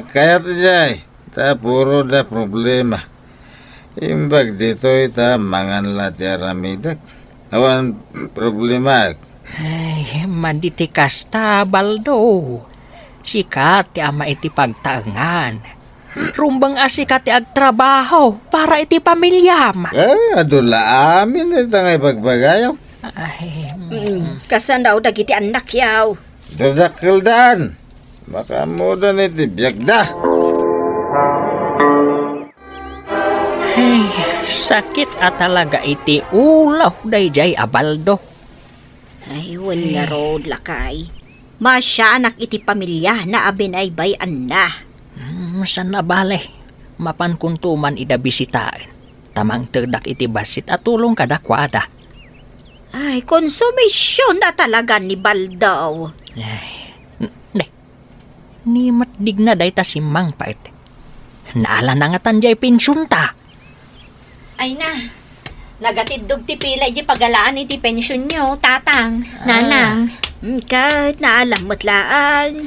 Speaker 6: Kaya jay. Ta puro da problema. Imbag dito ita mangan lati aramidak. Awan problema.
Speaker 3: Ay, manditi kasta, Baldo. Sikat ti ama iti pagtaangan. Rumbang asikat ti agtrabaho para iti pamilyam.
Speaker 6: Adula amin ita ngay pagbagayaw.
Speaker 3: Ay,
Speaker 7: Kasan daw dagiti anak yaw.
Speaker 6: Dadakil daan. Baka mo da iti biyagda.
Speaker 3: ay, sakit at talaga iti ulaw dayjay Baldo.
Speaker 7: Ay, wan nga road lakay. Masya anak iti pamilya na abinaybayan na.
Speaker 3: San nabale, mapan kuntuman ida bisitaan. Tamang terdak iti basit at tulong kadakwada.
Speaker 7: Ay, konsumisyon na talaga ni Baldaw.
Speaker 3: Ay, ni matdig na day ta si Mang Pait. Naala na nga tanjay pensyon ta.
Speaker 2: Ay na, nagatidog ti pilay di pagalaan iti pensyon nyo, tatang, nanang.
Speaker 7: Kahit naalam mo't laan.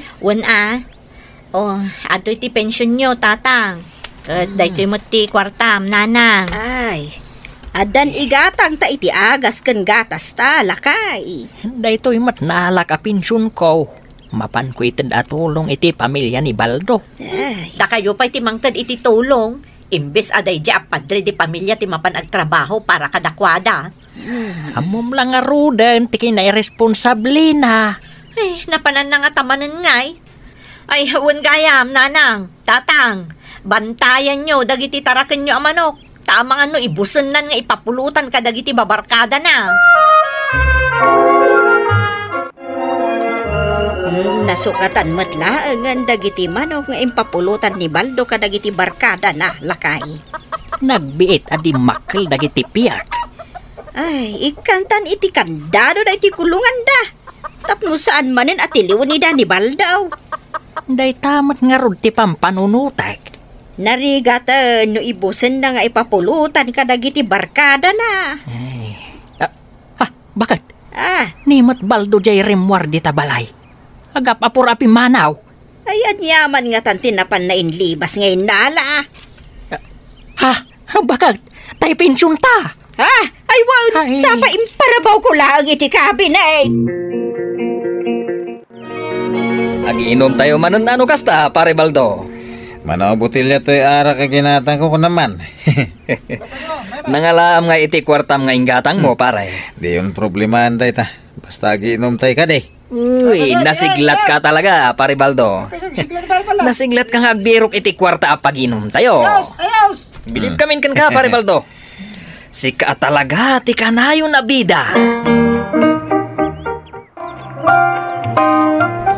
Speaker 2: Ato iti pensyon nyo, tatang. Dahito mo ti kwartam, nanang.
Speaker 7: Ay, adan igatang ta iti agas ken gatas ta, lakay.
Speaker 3: Daytoy mat naalak a pensyon ko. Mapan ko itid atulong iti pamilya ni Baldo.
Speaker 7: Ay,
Speaker 2: Da kayo pa iti mangtad iti tulong. Imbes aday di apadre di pamilya ti mapan agtrabaho para kadakwada.
Speaker 3: Amom lang nga ruden, ti kinay responsable na.
Speaker 2: Ay, napanan na nga tamanan ngay. Ay, huwan gayam, nanang, tatang. Bantayan nyo, dagiti tarakan nyo ang manok. Tamang ano, ibusan nan nga ipapulutan ka dagiti babarkada na.
Speaker 7: Nasukatan mo't laangan dagiti manok nga impapulutan ni Baldo kadagiti barkada na, lakay.
Speaker 3: Nagbiit adi makil dagiti piyak.
Speaker 7: Ay, ikantan iti kandado na iti kulungan da. Tapno saan manen at iliwan ni Baldaw.
Speaker 3: Day tamat nga rod ti pampanunutak.
Speaker 7: Narigatan no ibusen na nga ipapulutan kadagiti barkada na.
Speaker 3: Ay. Bakit?
Speaker 7: Nimot
Speaker 3: Baldo jay rimwar di tabalay. Agap apur api manaw.
Speaker 7: Ayan yaman nga tantinapan na inlibas ngayon nala.
Speaker 3: Bakit? Tay pensyon ta.
Speaker 7: Ay wow,
Speaker 3: Ay.
Speaker 7: sapa imparabaw ko lang iti kabinet.
Speaker 4: Agiinom tayo manan ano kasta, pare Baldo.
Speaker 6: Manaw butilya to'y ara ka ginatang ko naman.
Speaker 4: Nangalaam nga iti kwartam nga ingatang mo, pare.
Speaker 6: Di yun problemahan tayo ta. Basta giinom tayo ka di.
Speaker 4: Uy, nasiglat ka talaga, pare Baldo. Nasiglat ka nga agbirok iti kwarta a pag-inom tayo. Bilib kamin kan ka, pare Baldo. Sika talaga, ti kanayo na bida.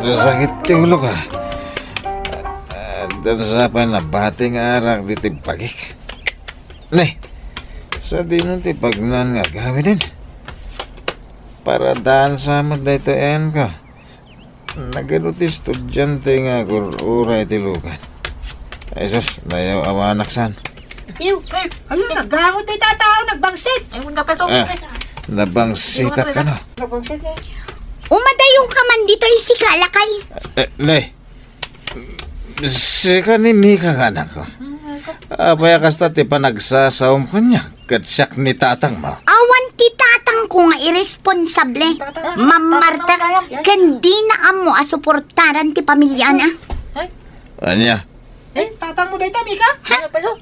Speaker 6: Sakit ti ulo ka. Dan sa pa na bating arak di ti pagik. Ne, sa di nun ti pagnan nga gawi din. Para daan sa amat da ito en ka. Nagano ti estudyante nga uray ti lugan. Ay sus, nayaw awanak san.
Speaker 2: Naggangot ay tatao, nagbangsit.
Speaker 6: Nabangsita ka na.
Speaker 5: Umadayo ka man dito isika, lakay.
Speaker 6: Ne, sika ni Mika ka na ko. Apaya kasta ti panagsasawam ko niya. Katsyak ni tatang mo.
Speaker 5: Awan ti tatang ko nga irresponsable. Mamarta, kandi na amo asuportaran ti pamilya na.
Speaker 6: Anya?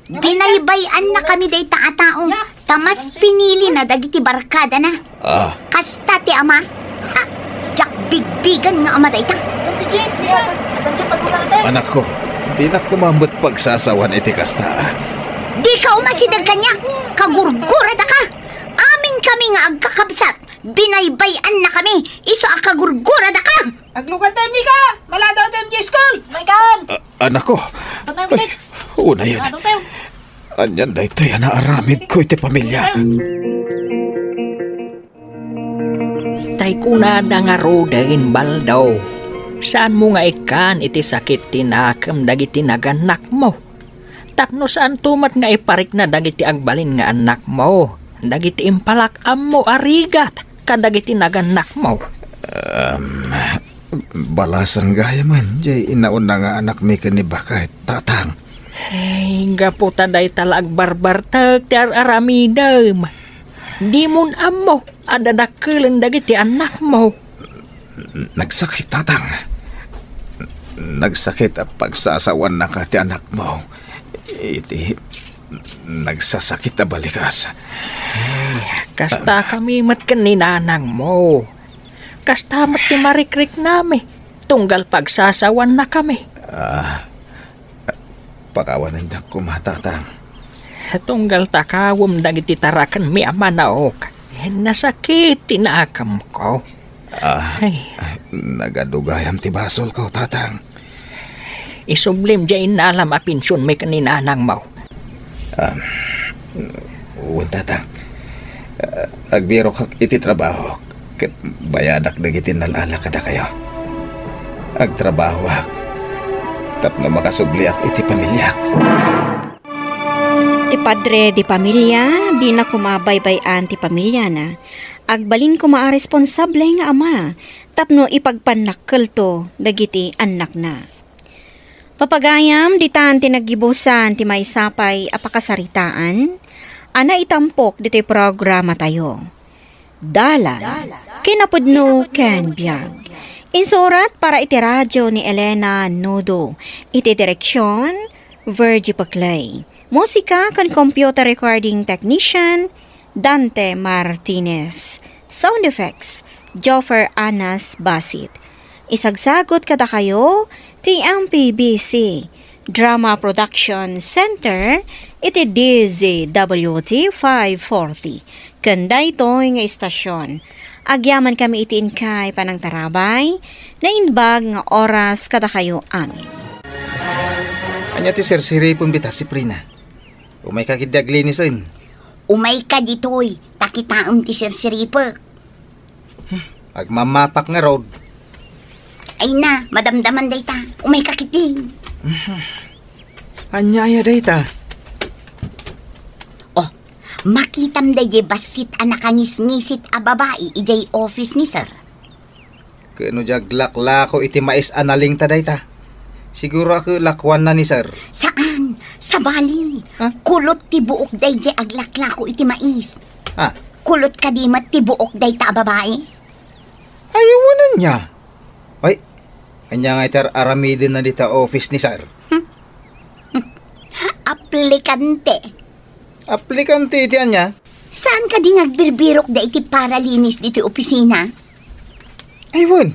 Speaker 5: Binaybayan na kami day taatao. Tamas pinili na dagiti barkada na. Kasta ti ama. Jak bigbigan nga ama day ta.
Speaker 6: Anak ko, di na kumambot pagsasawan iti kasta.
Speaker 5: Di ka umasidag kanya. Kagurgurada ka. Amin kami nga agkakabsat. Binaybayan na kami. Iso akagurgurada ka.
Speaker 2: Aglugan tayo, Mika. Maladaw tayo sa school. My God.
Speaker 6: Anak ko. Ay, una yan. Anyan da ito yan naaramid ko iti pamilya.
Speaker 3: Tay kunada nga roden Baldo. Saan mo nga ikan iti sakit tinakam dagiti naganak mo? Tapno saan tumat nga iparik na dagiti agbalin nga anak mo? Dagiti impalakam mo arigat kadagiti naganak mo.
Speaker 6: Balasan gaya man, jay inaon na nga anak mi kaniba kahit tatang.
Speaker 3: Ay, gapo taday talag barbar tag ti aramidam. Di mon amo, adadakulan dagiti anak mo.
Speaker 6: Nagsakit tatang. Nagsakit ang pagsasawan na ka ti anak mo. Iti, nagsasakit na balikas.
Speaker 3: Kasta kami mat kaninanang mo. Kasta mat ti marikrik nami. Tunggal pagsasawan na kami.
Speaker 6: Pakawanan da kumatatang.
Speaker 3: Tunggal takawom dagiti tarakan mi amanaok. Nasakit tinaakam ko. Ay.
Speaker 6: Nagadugayam ti basol ko, tatang.
Speaker 3: Isublim dyan alam apinsyon may kaninanang mo.
Speaker 6: Uwan, tatang. Agbiro kak iti trabaho. Kat bayadak dagiti nalala kada kayo. Agtrabaho ak. Tapno makasubliak iti pamilyak.
Speaker 7: Ti padre di pamilya, di na kumabaybayan ti pamilya na. Agbalin ko responsable nga ama, tapno ipagpanakkel to dagiti anak na. Papagayam di tan tinagibusan ti maysapay apakasaritaan, ana itampok dito'y programa tayo. Dalan, kinapudno ken biyag. Insurat para iti radyo ni Elena Nudo, iti direksyon, Virgie Paclay. Musika kan computer recording technician, Dante Martinez. Sound effects, Joffer Anas Basit. Isagsagot kada kayo, TMPBC, Drama Production Center, iti DZWT 540. Kanda ito nga istasyon. Agyaman kami itiin kay panang tarabay, na inbag nga oras kada kayo amin.
Speaker 6: Anya ti sirsiri pumbita si Prina. Umay ka kidagli ni Son.
Speaker 5: Umay ka ditoy, takitaon ti sirsiripa.
Speaker 6: Agmamapak nga road.
Speaker 5: Ay na, madamdaman day ta, umay ka kiting.
Speaker 6: Anyaya day ta.
Speaker 5: Oh, makitam day basit anak kanis-nisit a babae ijay office ni sir.
Speaker 6: Kano jaglak-lako iti mais analing ta day ta. Siguro ako lakwan na ni sir.
Speaker 5: Saan? Sa bali.
Speaker 6: Ha?
Speaker 5: Kulot ti buok day jay aglaklako iti mais.
Speaker 6: Ha?
Speaker 5: Kulot kadimat ti buok day ta a babae.
Speaker 6: Ayawanan niya. Ay, anya nga itar aramidin na dita office ni sir.
Speaker 5: Aplikante.
Speaker 6: Aplikante iti anya.
Speaker 5: Saan ka di nagbirbirok da iti paralinis dito opisina?
Speaker 6: Aywan.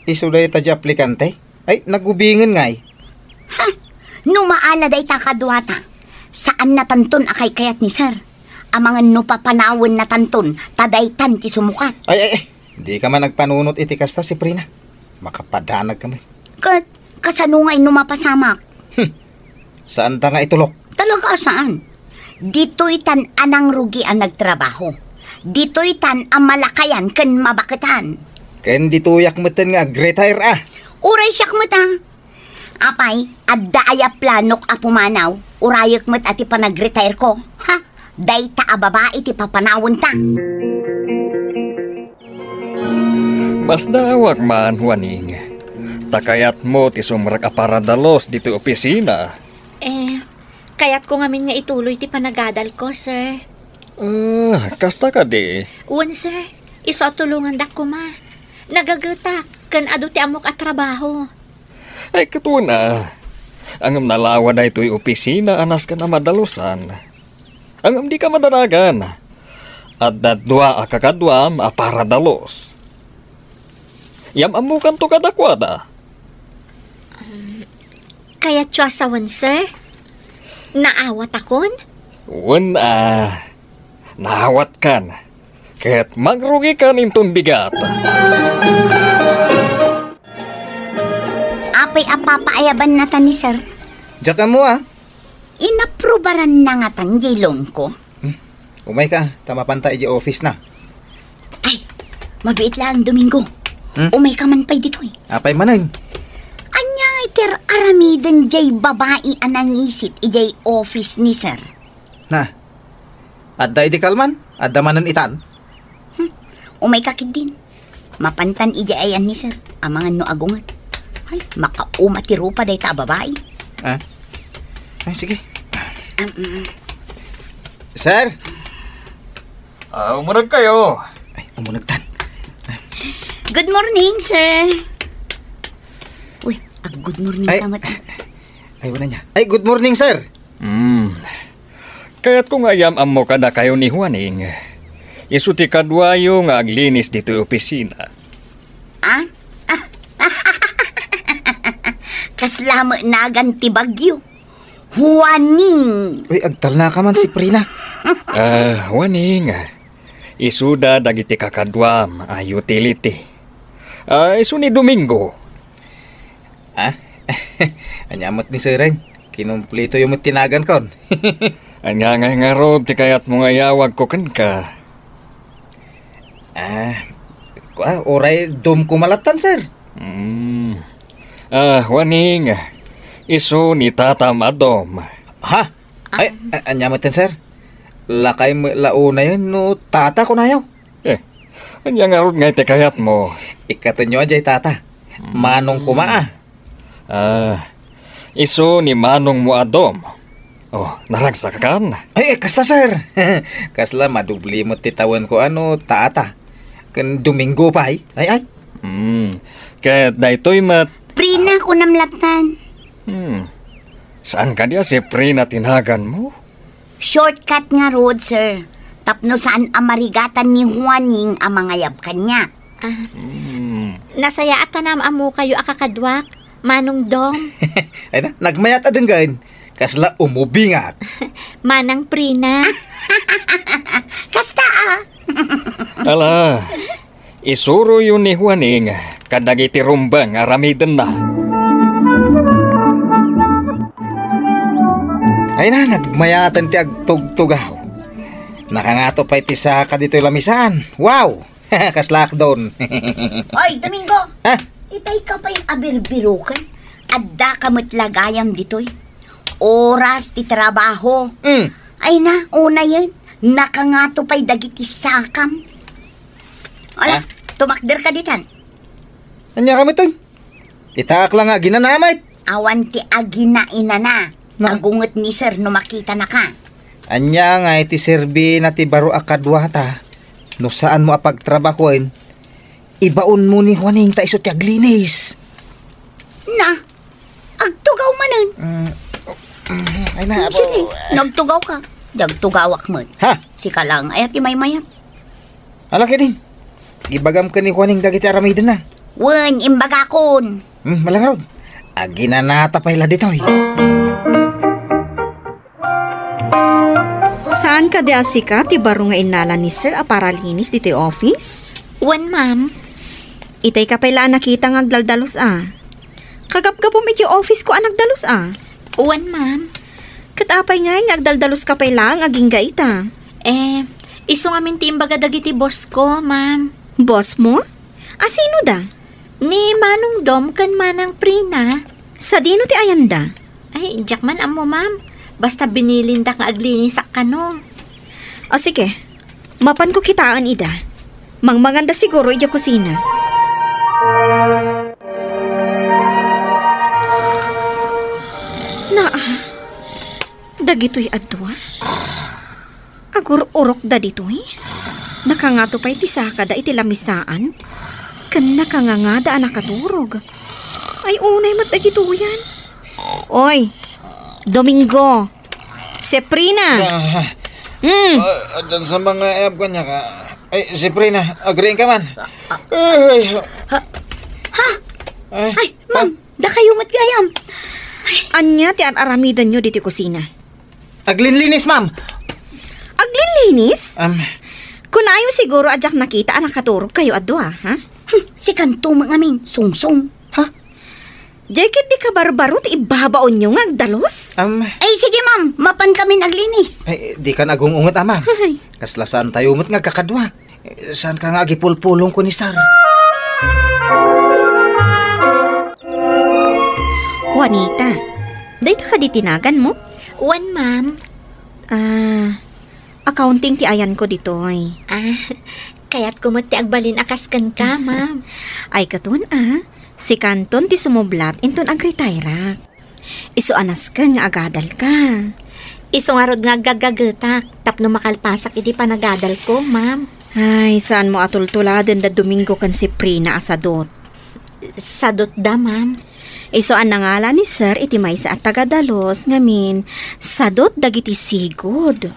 Speaker 6: Iso da ita di aplikante? Ay, nagubingan nga eh.
Speaker 5: Ha? Numaala day ta kadwata. Saan natanton akay kayat ni sir? Amangan no papanawon na tanton, tadaytan ti sumukat.
Speaker 6: Ay. Di ka man nagpanunot iti kasta si Prina. Makapadanag kami.
Speaker 5: Kasanungay no mapasamak.
Speaker 6: Saan ta nga itulok?
Speaker 5: Talaga saan? Dito itan anang rugi ang nagtrabaho. Dito itan ang malakayan ken mabaketan.
Speaker 6: Ken dituyak meten nga retire ah.
Speaker 5: Uray siyak mo ta. Apay, adda aya planok a pumanaw. Urayak mo't ati pa nag-retire ko. Ha? Day ta a babae ti papanawon ta.
Speaker 4: Mas dawag man, Juaning. Takayat mo ti sumrak aparadalos dito opisina.
Speaker 2: Kaya't ko ngamin nga ituloy ti panagadal ko, sir.
Speaker 4: Kasta ka di.
Speaker 2: Uwan, sir. Iso tulungan da ko ma. Nagagutak, kan ado ti amok at trabaho.
Speaker 4: Ay katuna. Angam nalawa na ito'y opisina anas ka na madalusan. Angam di ka madaragan. At dadwa kakadwam aparadalos. Yam amukan to kadakwada.
Speaker 2: Kaya tsasawan, sir? Naawat akon?
Speaker 4: Naawat kan. Kaya't magrugi ka nintong bigat.
Speaker 5: Apay apapaayaban na ta ni sir.
Speaker 6: Diyan ka mo ah.
Speaker 5: Inaprobaran na nga tan jilong ko.
Speaker 6: Umay ka, tamapanta iji office na.
Speaker 5: Ay, mabiit lang Domingo. Umay ka man pa'y dito'y.
Speaker 6: Apay manan.
Speaker 5: Anya iter aramiden jay babae anangisit ijay office ni sir.
Speaker 6: Na, adda iti kalman, adda manan itan.
Speaker 5: Umay kakid din. Mapantan ija ayan ni sir, amangan no agungat. Ay, makauma ti rupa day ta babae.
Speaker 6: Ay, sige. Sir?
Speaker 4: Umunag kayo.
Speaker 6: Ay, umunagtan.
Speaker 5: Good morning, sir. Uy, good morning
Speaker 6: Ay.
Speaker 5: tamat.
Speaker 6: Ay, wala niya. Ay, good morning, sir.
Speaker 4: Kaya't kung ayam mo kada kayo ni Juaning, isuti kadwayo nga aglinis dito yung opisina.
Speaker 5: Kaslama nagan ti bagyo. Huwaning.
Speaker 6: Uy, agtal na ka man si Prina.
Speaker 4: Juaning, isuda dagiti kakadwam a utility. Isu ni Domingo.
Speaker 6: Anyamot ni Sir Ren. Kinumpleto yung tinagan kon.
Speaker 4: Anya nga rod, ti kayat mo nga yawag ko kan ka.
Speaker 6: Oray dum kumalatan, sir.
Speaker 4: Juaning, isu ni Tata Madom.
Speaker 6: Ha? Ay, anyamot yan, sir. Lakay mo launa yun, no tata ko na yaw.
Speaker 4: Anya nga rod nga ti kayat mo.
Speaker 6: Ikatan nyo ajay tata. Manong kumaa.
Speaker 4: Isu ni Manong mo Adom. Naragsa ka kan?
Speaker 6: Ay, kasta, sir. Kasla, madubli mo titawan ko tata. Kan Domingo pa, ay.
Speaker 4: Kaya daytoy mat...
Speaker 5: Prina ko namlatan.
Speaker 4: Saan ka diya si Prina tinagan mo?
Speaker 5: Shortcut nga road, sir. Tapno saan amarigatan ni Juaning ang mangayab kanya.
Speaker 2: Nasaya at tanam amo kayo akakadwak, Manong Dom.
Speaker 6: Ay na, nagmayat adenggan. Kasla umubingat.
Speaker 2: Manang Prina.
Speaker 5: Kasta
Speaker 4: Ala, isuro yun ni Juaning kadagiti rumbang aramiden na.
Speaker 6: Ay na, nagmayatan ti agtugtugaw. Nakangato pa iti sa ka dito lamisan. Wow! Kaslak doon.
Speaker 5: Oy, Domingo!
Speaker 6: Ha?
Speaker 5: Itay ka pa yung abirbirukan. Adda ka matlagayam dito'y. Oras ti trabaho. Ay na, una yan. Nakangato pa'y dagiti sakam. Ala, tumakder ka ditan.
Speaker 6: Anya kami tayo? Itaak lang nga ginanamit.
Speaker 5: Awan ti aginaina na. Agungot ni sir no makita na ka.
Speaker 6: Anya nga iti serbi na ti baro akadwata. No saan mo apagtrabakuin, ibaon mo ni Juaning ta iso ti aglinis.
Speaker 5: Na, agtugaw manan.
Speaker 6: Ay na,
Speaker 5: Sige, nagtugaw ka. Dagtugawak mo.
Speaker 6: Ha?
Speaker 5: Sika lang, ay at imaymayat.
Speaker 6: Alaki din. Ibagam ka ni Juaning dagiti aramiden na.
Speaker 5: Wen, imbagakon.
Speaker 6: Malangarod. Aginanata pa ila ditoy.
Speaker 7: Saan ka di asika ti baro nga inala ni sir a para linis dito office?
Speaker 2: Wan, ma'am.
Speaker 7: Itay ka pala nakita nga agdaldalos Kagapgapom iti office ko nagdalos
Speaker 2: Wan, ma'am.
Speaker 7: Katapay nga yung agdaldalos ka pala ang aging gaita.
Speaker 2: Iso nga minti imbaga dagiti boss ko, ma'am.
Speaker 7: Boss mo? Sino da?
Speaker 2: Ni Manong Dom kan Manang Prina.
Speaker 7: Sa dino ti ayanda?
Speaker 2: Ay, jakman amo, ma'am. Basta binilinda nga aglinis sa kano.
Speaker 7: Sige. Mapan ko kitaan ida. Mangmanganda siguro ija kusina. Dagito'y adwa? Agur-urok da dito'y? Nakangato pa'y tisaka da iti lamisaan? Kan nakangangada nakaturog. Ay unay mat dagito yan. Oy, Domingo! Seprina!
Speaker 6: Adan sa mga ko niya ka. Ay, si Prina, agreeing ka man. Ay,
Speaker 5: Ma'am, da kayo matgayam.
Speaker 7: Anya ti aramidan nyo diti kusina?
Speaker 6: aglinlinis, ma'am.
Speaker 7: Aglinlinis? Kunayo siguro adyak nakita nakaturog kayo adwa, ha?
Speaker 5: Si kanto mga amin, sungsong.
Speaker 7: Jacket di ka barbaro ti ibabaon nyo nga agdalos?
Speaker 5: Ay, sige ma'am, mapan kami naglinis.
Speaker 6: Ay, di ka nagungungot, ma'am. Kaslasan tayo mo't nga kakadwa. Saan ka nga gipulpulong ko ni Sar?
Speaker 7: Juanita, dahil ka di tinagan mo?
Speaker 2: Wan, ma'am.
Speaker 7: Accounting ti ayan ko ditoy.
Speaker 2: Kaya't kumati agbalin akaskan ka, ma'am.
Speaker 7: Ay katun si Kanton ti sumublat inton agretayrak. Isu anas ka nga agadal ka.
Speaker 2: Iso nga rod nga gagagetak, tapno makalpasak iti panagadal ko, ma'am.
Speaker 7: Ay, saan mo atultuladen da Domingo kan si Prina asadot?
Speaker 2: Sadot da, ma'am.
Speaker 7: Iso an nangala ni Sir iti maysa at tagadalos ngamin sadot dagiti sigod.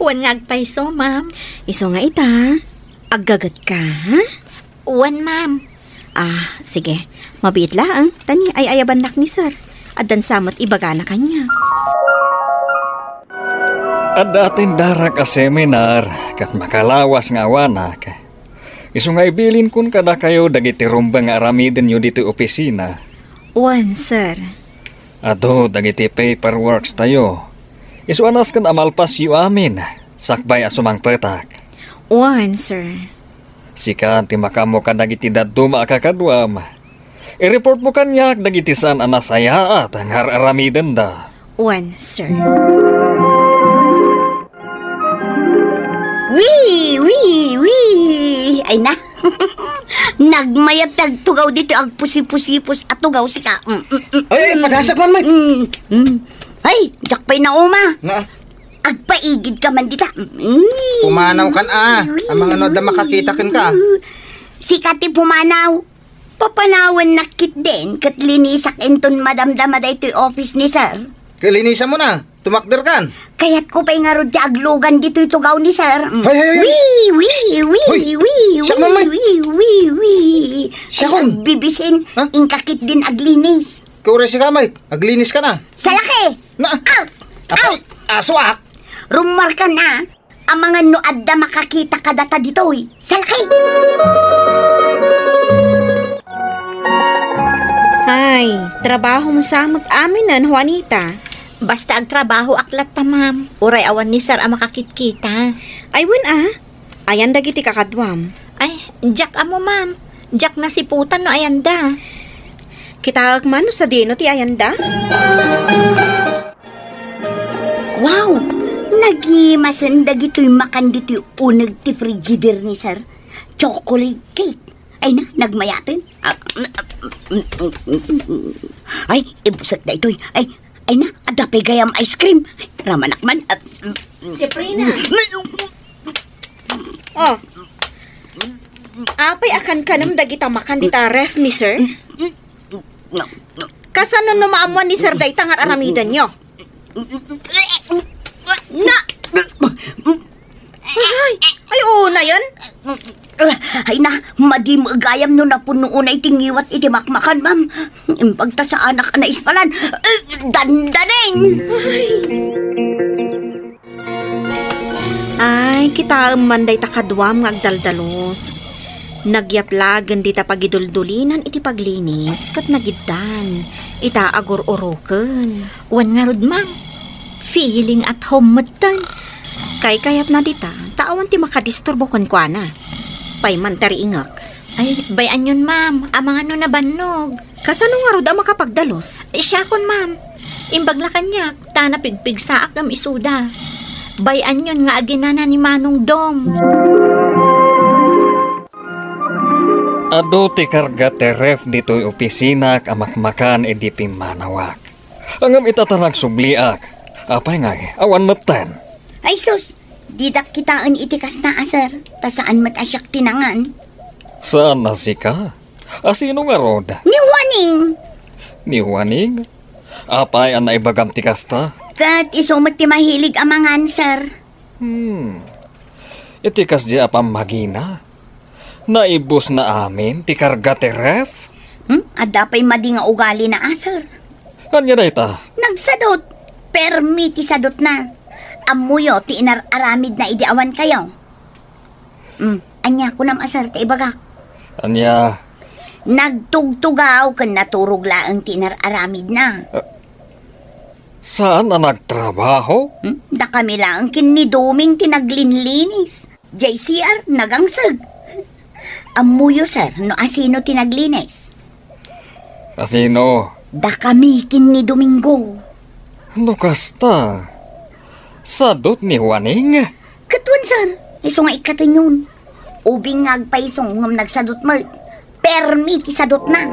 Speaker 2: Wan nga agpaiso, ma'am.
Speaker 7: Iso nga ita, aggagat ka, ha?
Speaker 2: Wan, ma'am.
Speaker 7: Sige. Mabiit lang. Tani ay ayaban nak ni Sir. At dan samot ibaga na kanya.
Speaker 4: At dating dara ka seminar, kat makalawas nga awanak. Isu nga ibilin kun kada kayo dagiti rumba nga aramiden nyo dito opisina.
Speaker 7: Wan, Sir.
Speaker 4: Ado, dagiti paperworks tayo. Isu anas kan amalpas yu amin, sakbay asumang petak.
Speaker 7: Wan, Sir.
Speaker 4: Sika ti makamo ka dagiti daduma kakadwam. I-report mo kanyak dagiti saan anasaya at ang aramiden da.
Speaker 7: Wan, Sir.
Speaker 5: Wee! Ay na. Nagmayat tagtugaw dito ag pusipusipus at tugaw sika.
Speaker 6: Ay, padasag man, Mike.
Speaker 5: Ay, jakpay na uma.
Speaker 6: Nga,
Speaker 5: Agpaigid ka man dita.
Speaker 6: pumanaw kan ang mga no da makakita kan ka.
Speaker 5: Sika ti pumanaw. Papanawan nakit din kat linisak enton madamdama da ito'y office ni Sir.
Speaker 6: Kilinisan mo na, tumakder kan.
Speaker 5: Kaya't ko pa'y nga ro di aglugan dito'y tugaw ni Sir.
Speaker 6: Hay. Siya man, Mike. Siya kon.
Speaker 5: Bibisin,
Speaker 6: Ha?
Speaker 5: ingkakit din aglinis.
Speaker 6: Kure si ka, Mike. Aglinis ka na.
Speaker 5: Sa laki!
Speaker 6: Na, apay, aswak.
Speaker 5: Rumar ka na, ang mga nuad na makakita ka data dito'y. Sa laki!
Speaker 7: Ay, trabaho mo sa mag-aminan, Juanita.
Speaker 2: Basta agtrabaho aklat ta, ma'am. Uray awan ni Sir ang makakitkita.
Speaker 7: Ay, wan ayan dagiti kakadwam.
Speaker 2: Ay, Jack amo, ma'am. Jack na si putan no ayanda.
Speaker 7: Kitag man sa dino ti ayanda.
Speaker 5: Wow! Nagimasan dagito'y makan dito'y unag ti frigider ni Sir. Chocolate cake. Ay na, nagmayatin. Ay, ibusak na ito'y. Ay na, adapay gayam ice cream. Ay, ramanakman.
Speaker 7: Si Prina. Oh. Apay akan kanam dagita makan dita ref ni Sir? Kasano no maamuan ni Sir dayta nga aramidan nyo? Na! Ay, una yan?
Speaker 5: Ay na, madi mo gayam no na puno unay tingiwat iti makmakan, ma'am. Impagta sa anak na ispalan. Dandaning!
Speaker 7: Ay, kita manday takadwam nga agdaldalos. Nagyaplagan di ta pagiduldulinan iti paglinis kat nagiddan. Ita agor-oroken.
Speaker 2: Wan nga rod, ma'am. Feeling at home matan.
Speaker 7: Kayat na dita, taawan ti makadisturbo kon kwa na. Pay man tari ingak.
Speaker 2: Ay, bayan yun, ma'am. Amang ano na bannog.
Speaker 7: Kasano nga rod ang makapagdalos?
Speaker 2: Siya kon, ma'am. Imbagla kanya, tana pigpig sa akam isuda. Bayan yun nga aginana ni Manong Dom.
Speaker 4: Ado ti karga te ref dito'y opisina kamakmakan edi pimanawak. Angam itatarag subliak. Apay nga awan matan.
Speaker 5: Ay sus, didak kitaan itikas na asar. Tasaan mat asyak tinangan.
Speaker 4: Saan na sika? Asino nga rod?
Speaker 5: Ni Juaning!
Speaker 4: Ni Juaning? Apay ang naibagam ti kasta?
Speaker 5: Kat isumat ti mahilig amangan, sir.
Speaker 4: Itikas di apam magina. Naibos na amin ti karga te ref?
Speaker 5: Ada pa'y madi nga ugali na asar.
Speaker 4: Kanya da ita?
Speaker 5: Nagsadot. Permiti sadot na. Amuyo ti inararamid na idiawan kayo. Anya ko nam asar ti ibagak.
Speaker 4: Anya?
Speaker 5: Nagtugtugaw kan naturog laang ti inararamid na.
Speaker 4: Saan na nagtrabaho?
Speaker 5: Da kami lang kiniduming tinaglinlinis. JCR nagangsag. Amuyo sir, no asino tinaglinis.
Speaker 4: Asino?
Speaker 5: Da kami kin ni Domingo.
Speaker 4: Ano kasta? Sadot ni Juaning?
Speaker 5: Katwan sir, Iso nga ikatin yun. Ubing nga agpaisong ngam nagsadot mo. Permit isadot na.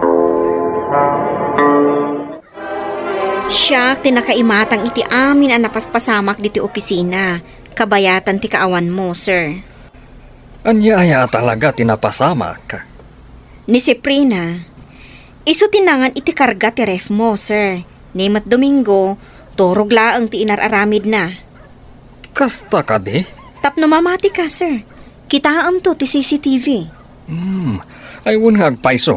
Speaker 7: Siya tinakaimatang iti amin ang napaspasamak diti opisina. Kabayatan ti kaawan mo, sir.
Speaker 4: Anyaya talaga tinapasamak.
Speaker 7: Ni Seprina, iso tinangan iti karga ti ref mo, sir. Nimat Domingo, turog laang ti inararamid na.
Speaker 4: Kasta ka di?
Speaker 7: Tapno mamati ka, sir. Kitaam to ti CCTV.
Speaker 4: Ay nga agpaiso.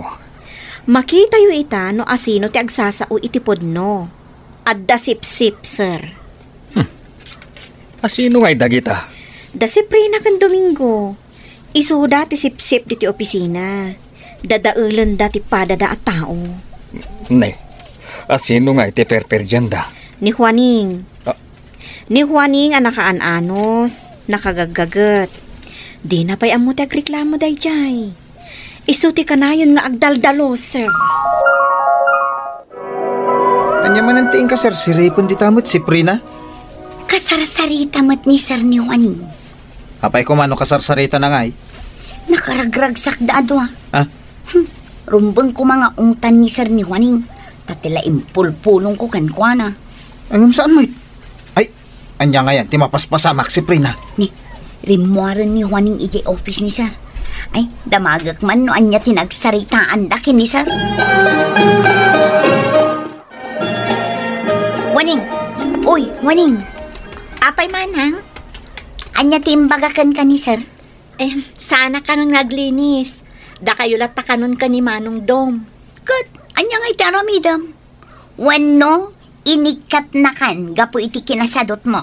Speaker 7: Makita yu ita no asino ti agsasao iti podno. Adda sip-sip, sir.
Speaker 4: Asino ay dagita?
Speaker 7: Da Seprina kan Domingo. Isuda ti sip-sip diti opisina. Dadaulan dati padada at tao.
Speaker 4: Ne, asino nga iti perperjanda?
Speaker 7: Ni Juaning. Ni Juaning ang nakaananos, nakagagagat. Di na pa'y amo ti agreklamo day jay. Isuti ka na yun nga agdaldalo, sir.
Speaker 6: Anya man ang tiin ka, sir, si Ripon di tamot, si Prina.
Speaker 5: Kasarsarita mat ni Sir ni Juaning.
Speaker 6: Apay ko mano kasarsarita na nga eh.
Speaker 5: Nakaragragsak da adwa.
Speaker 6: Ah?
Speaker 5: Rumbang ko mga ungtan ni Sir ni Juaning. Tatila impulpulong ko kankwana.
Speaker 6: Ang saan mo Ay, anya nga yan, timapaspasamak si Prina.
Speaker 5: Ni, rimuaran ni Juaning iti office ni Sir. Ay, damagak man no anya tinagsaritaan da kini Sir. Juaning! Uy, Juaning! Apay manang? Anya timbagakan ka ni Sir?
Speaker 2: Sana ka nun naglinis. Da kayo lata ka nun ka ni Manong Dom.
Speaker 5: Good. Anya nga itaramidam. Wano, inikat na kan, gapo iti kinasadot mo.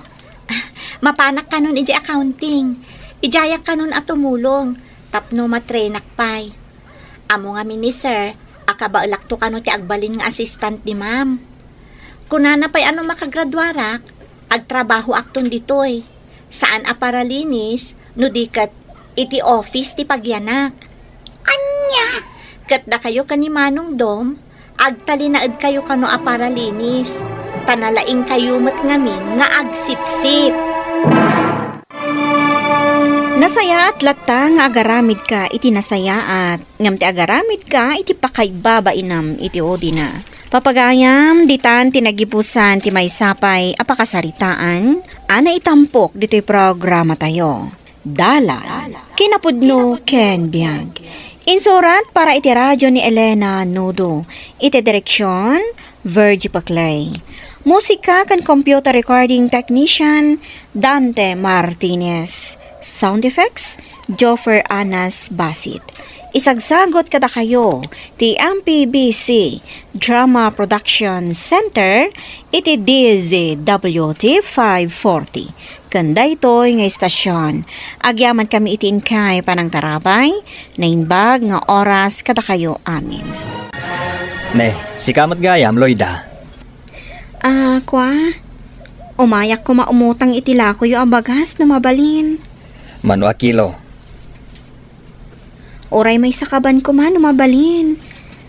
Speaker 2: Mapanak ka nun iti accounting. Ijayak ka nun at tumulong. Tapno matrenak pay. Amo nga ni Sir, akabaulak to ka nun ti agbalin nga assistant ni Ma'am. Kunana pa'y ano makagradwarak, agtrabaho akton ditoy. Saan aparalinis, no dikat iti office ti pagyanak.
Speaker 5: Anya?
Speaker 2: Kat da kayo ka ni Manong Dom, agtalinaad kayo kano aparalinis. Tanalaing kayo mat ngamin nga agsipsip.
Speaker 7: Nasaya at lata nga agaramid ka iti nasayaat. Ngam ti agaramid ka iti pakaybaba inam iti odina. Papagayam, ditan tinagipusan ti may sapay apakasaritaan, ana itampok dito'y programa tayo. Dalan, kinapudno ken biag. Insurat para iti radyo ni Elena Nudo. Iti direksyon, Virgie Paclay. Musika kan computer recording technician, Dante Martinez. Sound effects, Joffer Anas Basit. Isagsagot kada kayo ti MPBC Drama Production Center iti DZWT 540. Kanda ito'y nga istasyon. Agyaman kami iti inkay panang tarabay na inbag nga oras kada kayo amin.
Speaker 4: Ne, si kamat gayam, Loida.
Speaker 7: Kwa? Umayak ko maumutang itila ko yung abagas na mabalin.
Speaker 4: Mano a kilo.
Speaker 7: Oray may sakaban ko man mabalin.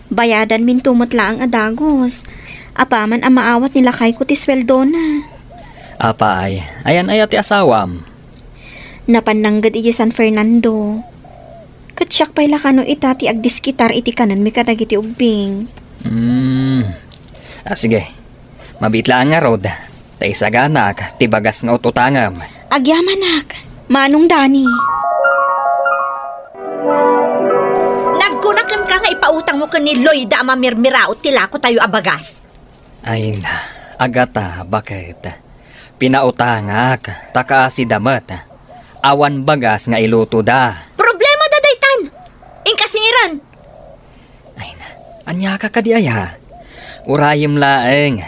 Speaker 7: Bayadan min tumutla ang adagos. Apaman ang maawat nila kay ko ti sweldo na.
Speaker 4: Apa ay, ayan ay ati asawam.
Speaker 7: Napananggad iti San Fernando. Katsyak pa'y lakano itati agdiskitar iti kanan mi kadag iti ugbing.
Speaker 4: Sige, mabitlaan nga rod. Taisaganak, tibagas nga ututangam.
Speaker 7: Agyamanak, manong Dani.
Speaker 2: Nagkunakan ka nga ipautang mo ka ni Loida mamirmiraot tila ko tayo abagas.
Speaker 4: Ay na, agata, bakit? Pinautangak, takaasi damat. Awan bagas nga iluto da.
Speaker 2: Problema da daytan. Inkasingiran.
Speaker 4: Ay na, anya ka kadi aya. Urayim laeng.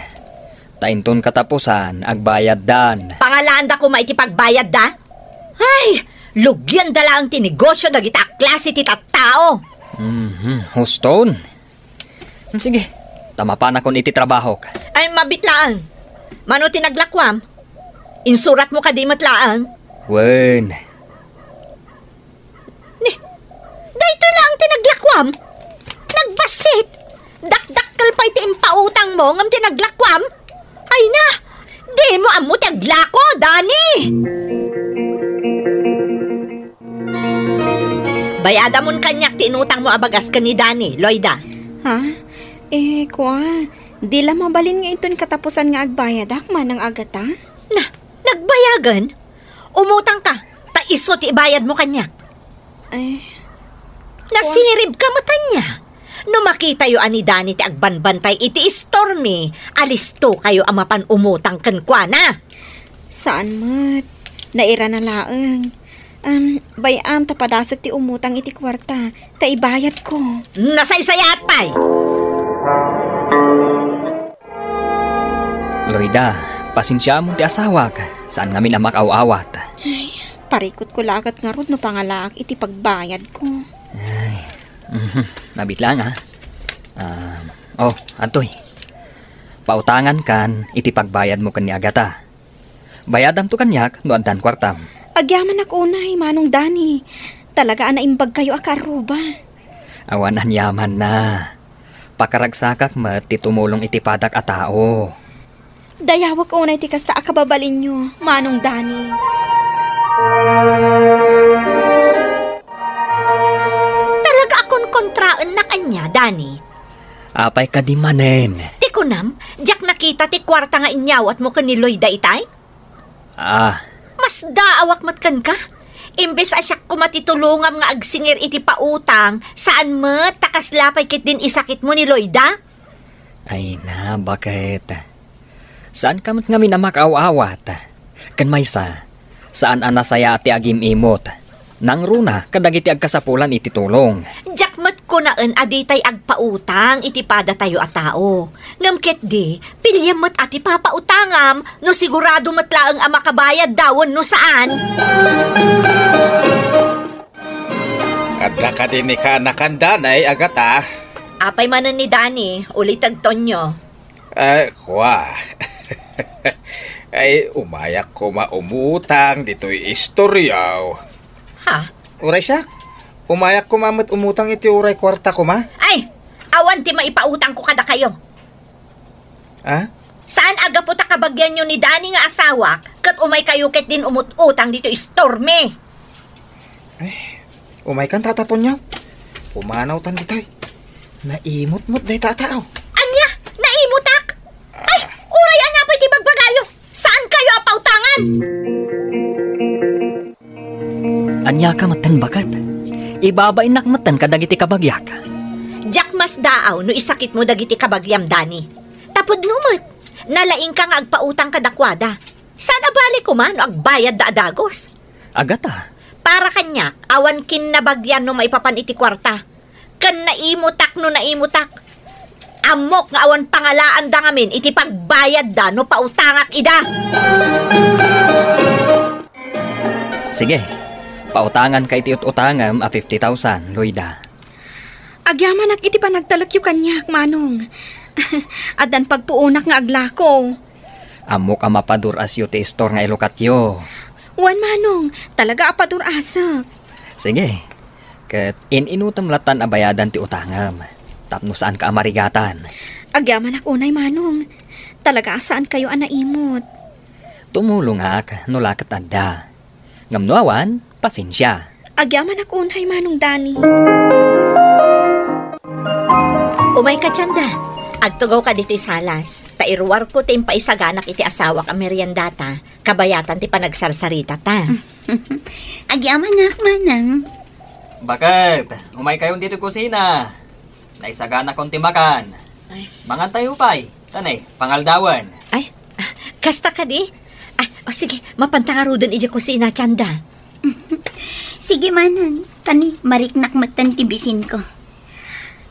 Speaker 4: Tainton katapusan, agbayad dan.
Speaker 2: Pangalaan da ko maitipagbayad da? Ay, lugyan da lang tinegosyo da gita klase ti tattao.
Speaker 4: Huston. Sige, tama pa na kung iti trabaho.
Speaker 2: Ay, mabitlaan. Mano tinaglakwam? Insurat mo ka di matlaan?
Speaker 4: Wen.
Speaker 2: Dahito lang tinaglakwam? Nagbasit. Dakdakkel pa iti impautang mo ngam tinaglakwam? Ay na, di mo amo taglako, Dani! Bayada mon kanyak tinutang mo abagas ka ni Dani, Loida.
Speaker 7: Ha? Di lang mabalin nga iton katapusan nga agbayad man ng agata?
Speaker 2: Nagbayagan? Umutang ka, ta iso ti ibayad mo kanyak. Nasirib ka mata niya. No makita yo ani Dani ti agbanbantay iti Stormy, alisto kayo amapan umutang kenkwana.
Speaker 7: Saan mat? Naira na laeng. Bayam tapadasag ti umutang iti kwarta, ta ibayad ko.
Speaker 2: Nasaysayat pa'y!
Speaker 3: Loida, pasensya mo ti asawa ka. Saan nga minamakaw-awat?
Speaker 7: Parikot ko lakat nga rod no pangalaak iti pagbayad ko.
Speaker 3: Nabit lang ha. Antoy. Pautangan kan iti pagbayad mo kan ni Agata. Bayadan to kanyak no andan kwartam.
Speaker 7: Agyaman ako unay, Manong Dani. Talaga naimbag kayo akaruba.
Speaker 3: Awanan yaman na. Pakaragsakak mat ti tumulong iti padak a tao.
Speaker 7: Dayawag ko unay ti kasta akababalin nyo, Manong Dani.
Speaker 2: Talaga akon kontraan na kanya, Dani.
Speaker 3: Apay ka di manen.
Speaker 2: Ti kunam, jak nakita ti kwarta nga inyawat mo kan ni Loida itay? Mas daawak matkan ka. Imbes asyak kumatitulungam nga agsingir iti pautang, saan mat takaslapay kit din isakit mo ni Loida?
Speaker 3: Ay na, bakit? Saan ka mat nga minamakaw-awat? Kan maysa, saan anasaya ati agim imot? Nang runa, kadagiti agkasapulan iti tulong.
Speaker 2: Jakmat ko naan aditay agpautang iti pada tayo a tao. Ngamket di, pilyamat ati papautangam, no sigurado matlaang ang makabayad dawon no saan.
Speaker 6: Adda ka din ni kanakandanay, Agata.
Speaker 2: Apay manan ni Dani, ulit agtonyo.
Speaker 6: Kwa. Ay, umayak ko maumutang dito'y istoryaw.
Speaker 2: Ha?
Speaker 6: Uray siya? Umayak ko mamat umutang iti uray kwarta ko ma?
Speaker 2: Ay, awan ti maipautang ko kada kayo.
Speaker 6: Ha?
Speaker 2: Saan aga po takabagyan nyo ni Dani nga asawa, kat umay kayo ket din umututang dito Stormy?
Speaker 6: Umay kan tatapon niyo. Umanaw tan dito'y. Naimot-mot day tatao.
Speaker 2: Anya? Naimutak? Ay, uray anya po iti bagbagayo. Saan kayo apautangan?
Speaker 3: Anya ka matan bakat? Ibabainak matan kadagiti kabagyak.
Speaker 2: Jak mas daaw no isakit mo dagiti kabagyam, Dani. Tapod numot, nalaing ka nga agpautang kadakwada. Saan abali ko man no agbayad da adagos?
Speaker 3: Agata.
Speaker 2: Para kanya, awan kinabagyan no maipapan iti kwarta. Kan naimutak no naimutak. Amok nga awan pangalaan da ngamin iti pagbayad da no pautangak ida.
Speaker 3: Sige, pautangan ka iti utangam a 50,000, Loida.
Speaker 7: Agyaman iti panagtalak yu kanyak, Manong. Adan pagpuunak nga aglako.
Speaker 3: Amok a mapadur asyo ti store nga ilokatyo.
Speaker 7: Wan, Manong, talaga apadur asak.
Speaker 3: Sige, ket inutam latan a bayadan ti utangam. Tapno saan ka amarigatan.
Speaker 7: Agyaman unay, Manong. Talaga saan kayo naimot?
Speaker 3: Tumulong ak, nulakat adda. Ngamnuawan, pasensya.
Speaker 7: Agyaman unay, Manong Dani.
Speaker 2: Umay ka tiyanda. Agtugaw ka dito'y salas. Tairwar ko tim paisaganak iti asawa ka meriendata. Kabayatan ti panagsarsarita ta.
Speaker 5: Agyaman manang.
Speaker 3: Bakit? Umay kayo dito kusina. Naisagana kong timakan. Mangan tayo pa'y. Tanay, pangaldawan.
Speaker 2: Ay, kasta ka di? Ay, sige, mapantangaro dun iji kusina, tiyanda.
Speaker 5: Sige manang, tani mariknak matan tibisin ko.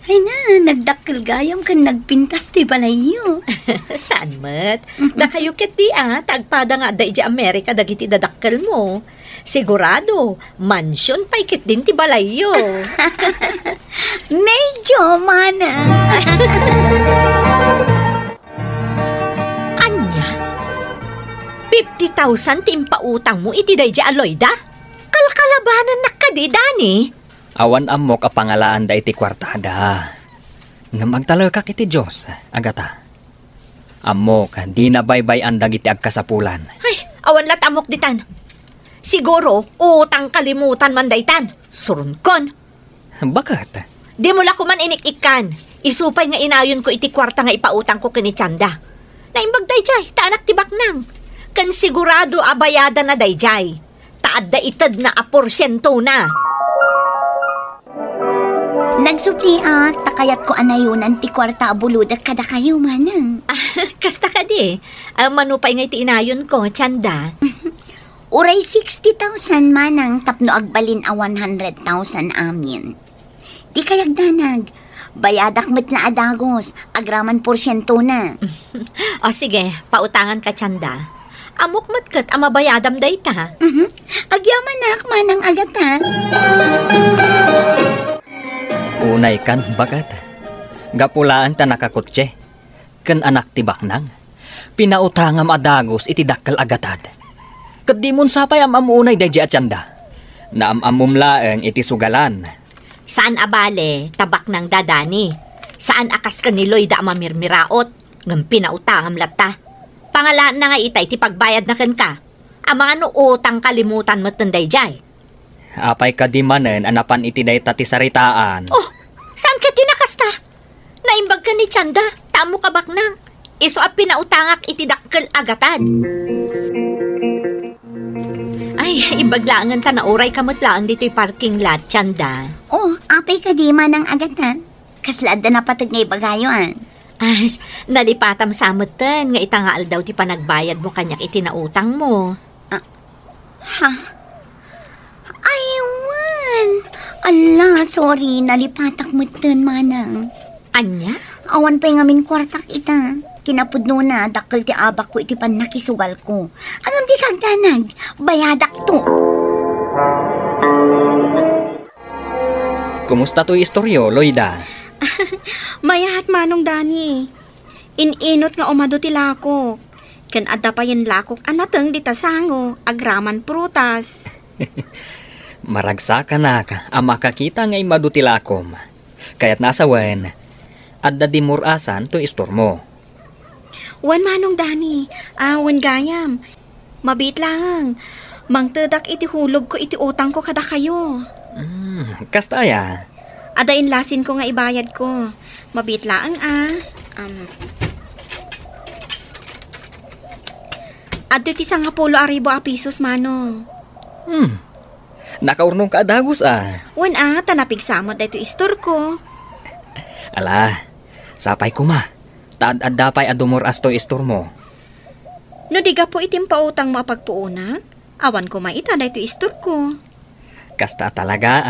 Speaker 5: Ay na, nagdakkel gayam kan nagpintas ti balayo.
Speaker 2: Saan mat? Da kayo ket di tagpada nga da iji Amerika dagiti dadakkel mo. Sigurado, mansyon pa'y kit din ti balayo.
Speaker 5: Medyo manang.
Speaker 2: Anya? 50,000 timpautang mo iti day di Loida? Kalkalabanan na ka di, Dani.
Speaker 3: Awan amok a pangalaan da iti kwartada. Nga magtalakak iti Diyos, Agata. Amok, di na baybay-an dagiti agkasapulan.
Speaker 2: Ay, awan lat amok ditan. Siguro, utang kalimutan man daytan. Surunkon,
Speaker 4: Bakit?
Speaker 2: Di mo la ko man inikikan. Isupay nga inayon ko iti kwarta nga ipautang ko kini Chanda. Naimbag dayjay, taanak tibak nang. Kan sigurado abayada na dayjay. Taad da itad na aporsyento na.
Speaker 5: Nagsupliak, takayat ko anayunan ti kwarta abuludak kada kayo manang.
Speaker 2: Kasta ka di. Manupay nga iti inayon ko, Chanda.
Speaker 5: Uray 60,000 manang tapno agbalin a 100,000 amin. Di kayag danag, bayadak met na adagos, agraman porsyento na.
Speaker 2: O sige, pautangan ka, Chanda. Amok matkat amabayadam dayta.
Speaker 5: Agyaman na manang agata.
Speaker 4: Unay kan, bakit? Gapulaan ta nakakutse. Kan anak tibak nang. Pinautangam adagos iti dakkal agatad. Kat di mon sapay amamunay day at Chanda. Naamamum laeng iti sugalan.
Speaker 2: Saan abale, tabak ng dadani? Saan akas ka ni Lloyd mamirmiraot? Ngam pinautangam lata. Pangalaan na nga itay ti pagbayad na kan ka. Ang mga utang kalimutan mo tanday jay.
Speaker 4: Apay ka di manen anapan iti day tati saritaan.
Speaker 2: Oh, saan ka tinakasta? Naimbag ka ni Chanda, tamo ka bak nang. Iso a pinautangak iti dakkel agatad. Ay, ibaglaangan ta na oray kamutlaan dito'y parking lot, Chanda.
Speaker 5: Oh, apay ka di manang agata. Kaslad na napatag nga ibagayoan.
Speaker 2: Ay, nalipatam samutan nga itangaal daw ti panagbayad mo kanyak itinautang mo.
Speaker 5: Ha? Aywan! Ala, sorry, nalipatak mo tan manang.
Speaker 2: Anya?
Speaker 5: Awan pa'y ngamin kwartak ita. Kinapudno na, dakkel ti abak ko iti pan nakisugal ko. Anong di kagdanag, bayadak to.
Speaker 4: Kumusta to'y istoryo, Loida?
Speaker 7: Mayahat manong Dani. Ininot nga umado ti lakok. Ken adda pa yan lakok anateng di tasango, agraman prutas.
Speaker 4: Maragsa ka na ka, ang makakita nga imadutilakom. Kaya't nasa wen, adda di murasan to istor mo.
Speaker 7: Wan manong Dani, wan gayam. Mabit lang. Mangtedak iti hulog ko iti utang ko kada kayo.
Speaker 4: Kastaya.
Speaker 7: Adain lasin ko nga ibayad ko. Mabit lang Adto ti 10,000 pisos manong.
Speaker 4: Nakaurnong ka adagos
Speaker 7: Wan tanapig samot dito istor ko.
Speaker 4: Ala, sapay ko ma. Taad dapay adumor asto istor mo.
Speaker 7: No diga po itim pautang mo pagpuuna, awan ko maita dito istor ko.
Speaker 4: Kasta talaga